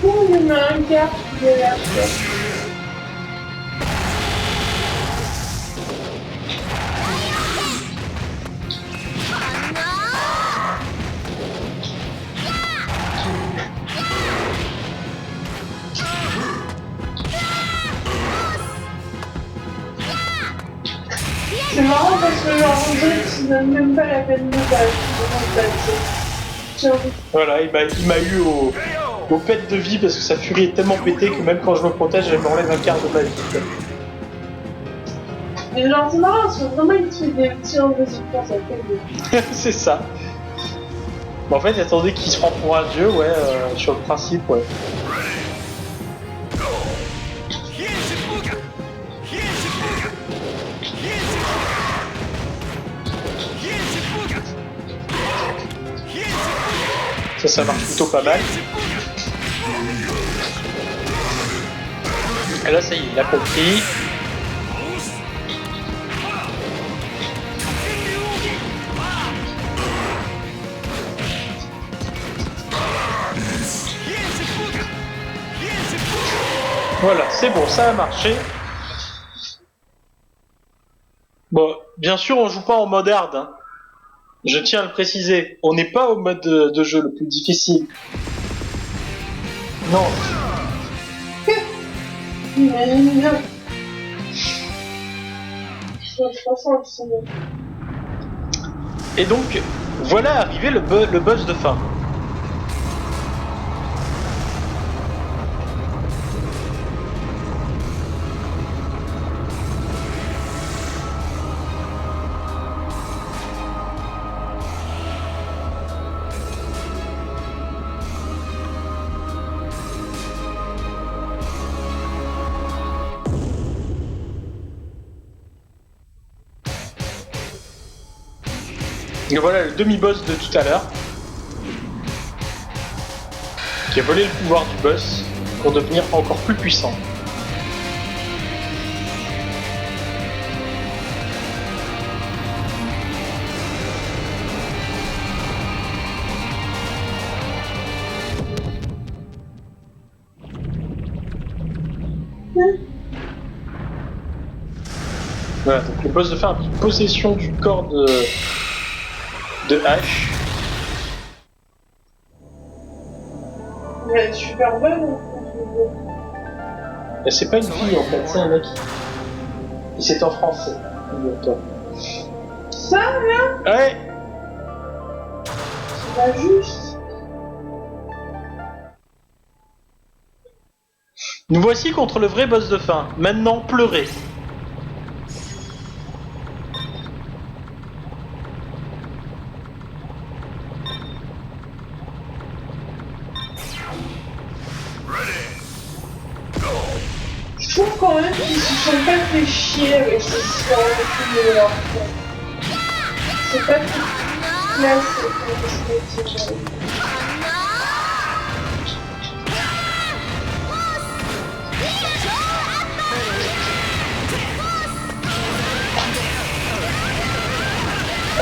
Il y en a un quart qui est là. C'est marrant parce que leur jeu, ils donnent même pas la peine de passer. Voilà, il m'a eu au pet de vie parce que sa furie est tellement pétée que même quand je me protège, elle m'enlève un quart de ma vie. Mais genre, c'est marrant parce que vraiment il te fait des petits en résistance à tête. C'est ça. Mais en fait, attendez qu'il se prend pour un dieu, ouais, sur le principe, ouais. Ça marche plutôt pas mal. Et là, ça y est, il a compris. Voilà, c'est bon, ça a marché. Bon, bien sûr, on joue pas en mode hard, hein. Je tiens à le préciser, on n'est pas au mode de jeu le plus difficile. Non. Et donc, voilà arrivé le boss de fin. Et voilà le demi-boss de tout à l'heure. Qui a volé le pouvoir du boss pour devenir encore plus puissant. Voilà, donc le boss de fin a pris possession du corps de Ash. Elle est super bonne. Et c'est pas une fille en fait, c'est un mec. Et c'est en français. Ça là, Ouais. c'est pas juste. Nous voici contre le vrai boss de fin. Maintenant, pleurez. Je trouve quand même qu'ils se sont pas fait chier avec ces histoires de films de leur temps. C'est pas tout classe comme esthétique.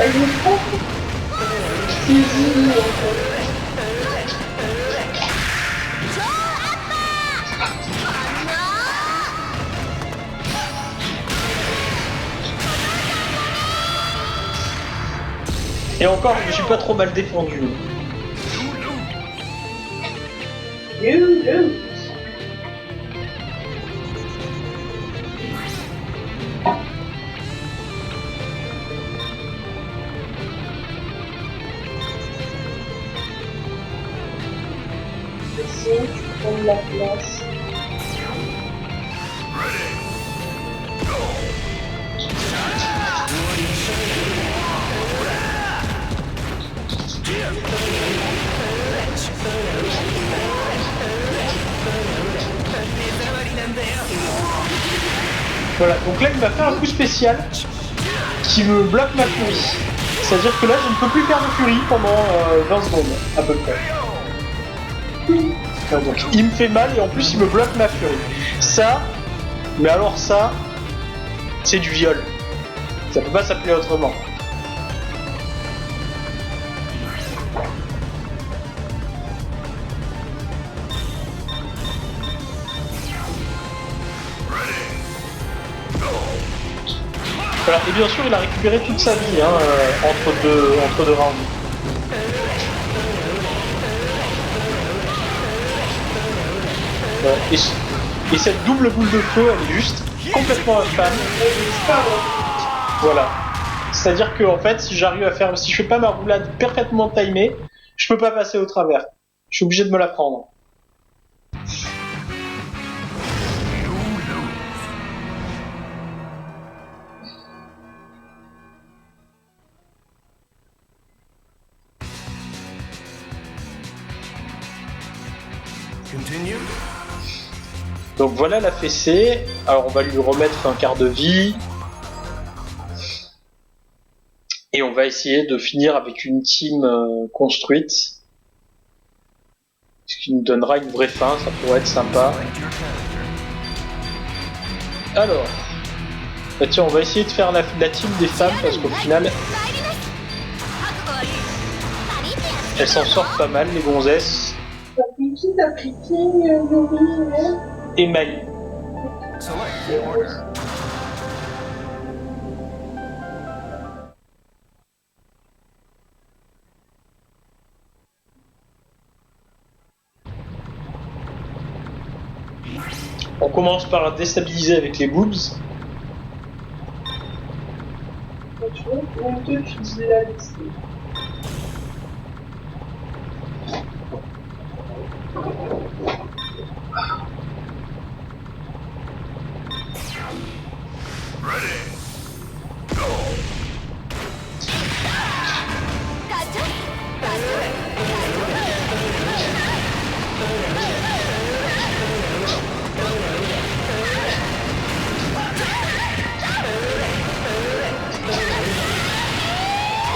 Elle est pas cuisine en fait. Et encore, je me suis pas trop mal défendu. You. Essaye, tu prends de la place. Voilà, donc là il m'a fait un coup spécial qui me bloque ma furie. C'est-à-dire que là je ne peux plus faire de furie pendant 20 secondes à peu près. Donc il me fait mal et en plus il me bloque ma furie. Ça, mais alors ça, c'est du viol. Ça peut pas s'appeler autrement. Voilà. Et bien sûr il a récupéré toute sa vie entre deux rounds. Et cette double boule de feu, elle est juste complètement infâme. Voilà. C'est-à-dire que en fait, si je fais pas ma roulade parfaitement timée, je peux pas passer au travers. Je suis obligé de me la prendre. Continue. Donc voilà la fessée. Alors on va lui remettre un quart de vie. Et on va essayer de finir avec une team construite. Ce qui nous donnera une vraie fin, ça pourrait être sympa. Alors, bah tiens, on va essayer de faire la team des femmes parce qu'au final, elles s'en sortent pas mal, les gonzesses. T'as pris qui, Yuri, Et Maï. Select the order. On commence par déstabiliser avec les boobs. Tu vois, même deux, tu dis la liste.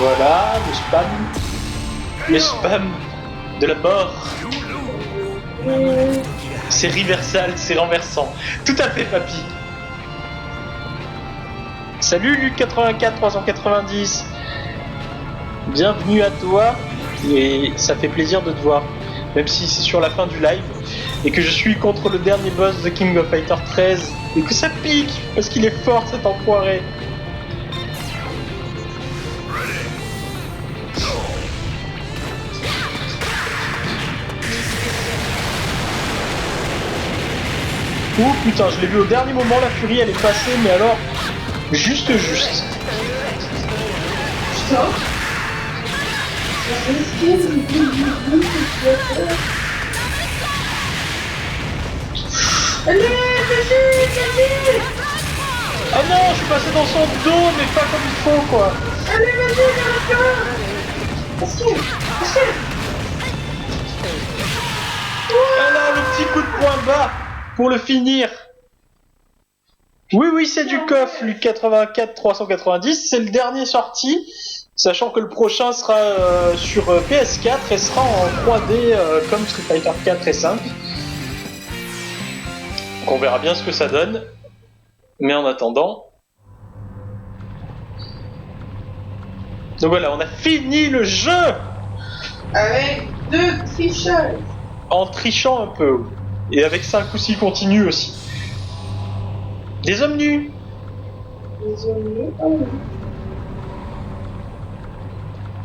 Voilà, le spam. Le spam de la mort. C'est reversal, c'est renversant. Tout à fait, papy. Salut Luc84 390. Bienvenue à toi. Et ça fait plaisir de te voir. Même si c'est sur la fin du live. Et que je suis contre le dernier boss de King of Fighter 13. Et que ça pique. Parce qu'il est fort cet enfoiré. Oh putain, je l'ai vu au dernier moment, la furie elle est passée, mais alors, juste. Putain. Allez, vas-y. Ah non, je suis passé dans son dos, mais pas comme il faut quoi. Allez, vas-y. Ah là, le petit coup de poing bas pour le finir. Oui, c'est du coffre, Luc 84 390, c'est le dernier sorti, sachant que le prochain sera sur PS4 et sera en 3D comme Street Fighter 4 et 5. Donc on verra bien ce que ça donne. Mais en attendant... Donc voilà, on a fini le jeu. Avec 2 tricheurs. En trichant un peu. Et avec 5 ou 6 continues aussi. Des hommes nus. Les hommes, oh oui.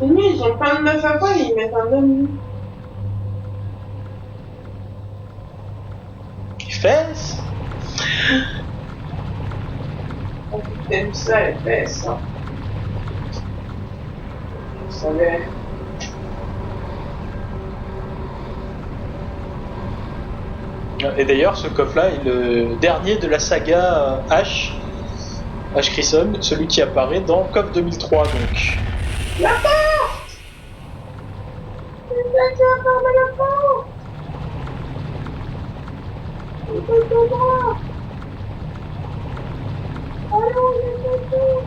Les nus, ils ont plein de meufs à poil, ils mettent un homme nu. Les fesses. Oh, t'aimes ça, les fesses, hein. Je savais. Et d'ailleurs, ce coffre-là est le dernier de la saga Ash Grissom, celui qui apparaît dans KOF 2003, donc. La porte! Quelqu'un qui a fermé la porte! Il faut que moi! Allons, les tout!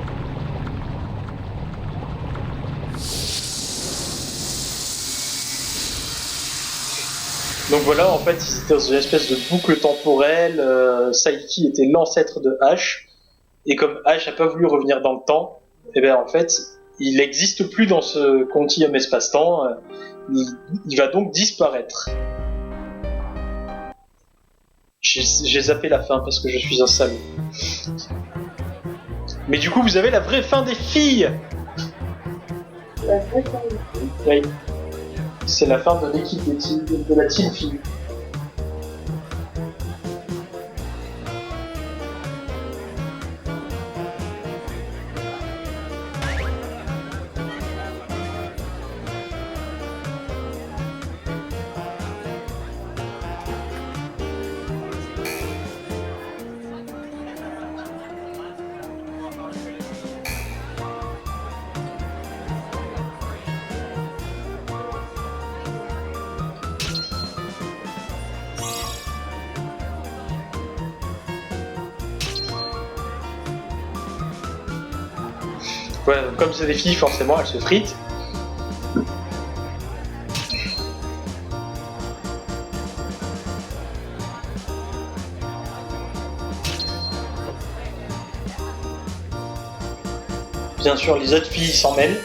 Donc voilà, en fait, ils étaient dans une espèce de boucle temporelle. Saiki était l'ancêtre de Ash, et comme Ash n'a pas voulu revenir dans le temps, et bien en fait, il n'existe plus dans ce continuum espace-temps. Il va donc disparaître. J'ai zappé la fin parce que je suis un salaud. Mais du coup, vous avez la vraie fin des filles. La vraie fin des filles. Oui. C'est la fin de l'équipe de la team fille. Voilà, donc comme c'est des filles, forcément, elles se fritent. Bien sûr, les autres filles s'en mêlent.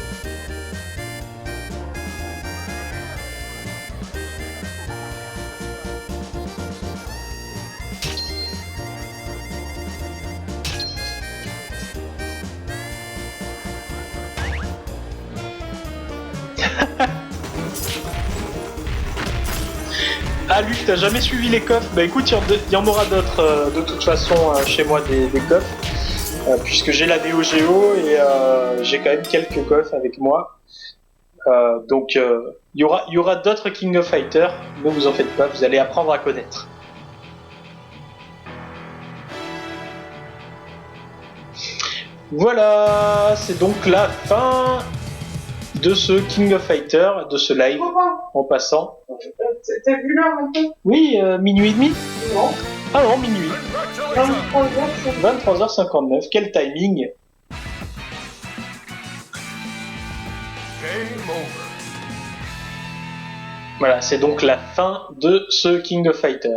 Ah Luc, t'as jamais suivi les coffres? Bah écoute, il y en aura d'autres de toute façon chez moi des coffres, puisque j'ai la Neo Geo et j'ai quand même quelques coffres avec moi. Donc il y aura d'autres King of Fighters, ne vous en faites pas, vous allez apprendre à connaître. Voilà, c'est donc la fin de ce King of Fighters, de ce live, en passant. T'as vu l'heure un peu? Oui, minuit et demi? Non. Ah non, minuit. 23h. 23h59, quel timing! Game over. Voilà, c'est donc la fin de ce King of Fighter.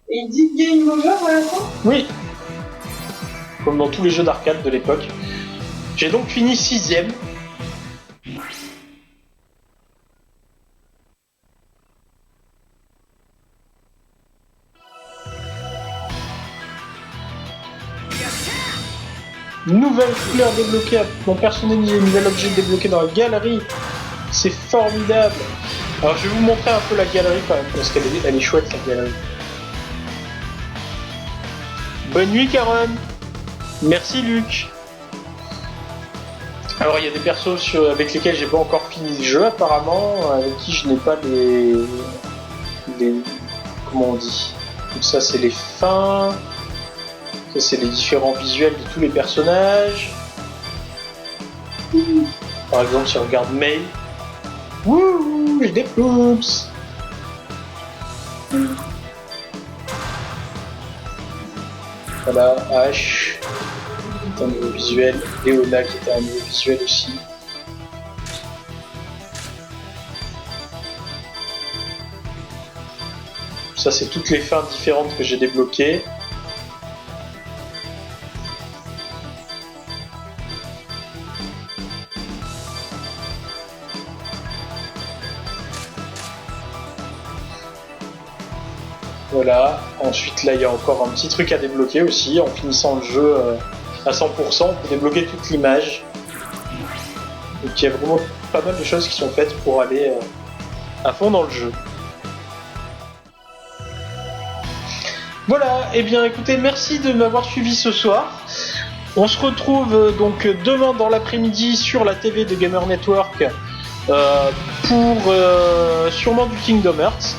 Et il dit game over à la fin? Oui, comme dans tous les jeux d'arcade de l'époque. J'ai donc fini 6ème. Nouvelle couleur débloquée, mon personnalisé, nouvel objet débloqué dans la galerie. C'est formidable. Alors je vais vous montrer un peu la galerie quand même, parce qu'elle est chouette la galerie. Bonne nuit Karen. Merci Luc. Alors il y a des persos avec lesquels j'ai pas encore fini le jeu apparemment, avec qui je n'ai pas les... Comment on dit? Donc ça c'est les fins. Ça c'est les différents visuels de tous les personnages. Par exemple si on regarde May. Wouh, j'ai des poops. Voilà, H, qui est un nouveau visuel, Léona qui était un nouveau visuel aussi. Ça c'est toutes les fins différentes que j'ai débloquées. Voilà, ensuite là il y a encore un petit truc à débloquer aussi, en finissant le jeu à 100%, on peut débloquer toute l'image. Donc il y a vraiment pas mal de choses qui sont faites pour aller à fond dans le jeu. Voilà, et bien écoutez, merci de m'avoir suivi ce soir. On se retrouve donc demain dans l'après-midi sur la TV de Gamer Network pour sûrement du Kingdom Hearts.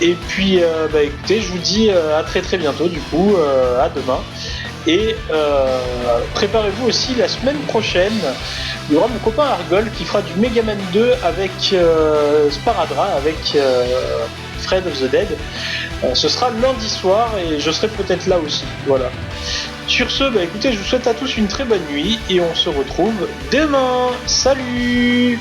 Et puis, écoutez, je vous dis à très très bientôt, du coup, à demain. Et préparez-vous aussi la semaine prochaine, il y aura mon copain Argol qui fera du Mega Man 2 avec Sparadra, avec Fred of the Dead. Ce sera lundi soir et je serai peut-être là aussi. Voilà. Sur ce, écoutez, je vous souhaite à tous une très bonne nuit et on se retrouve demain. Salut!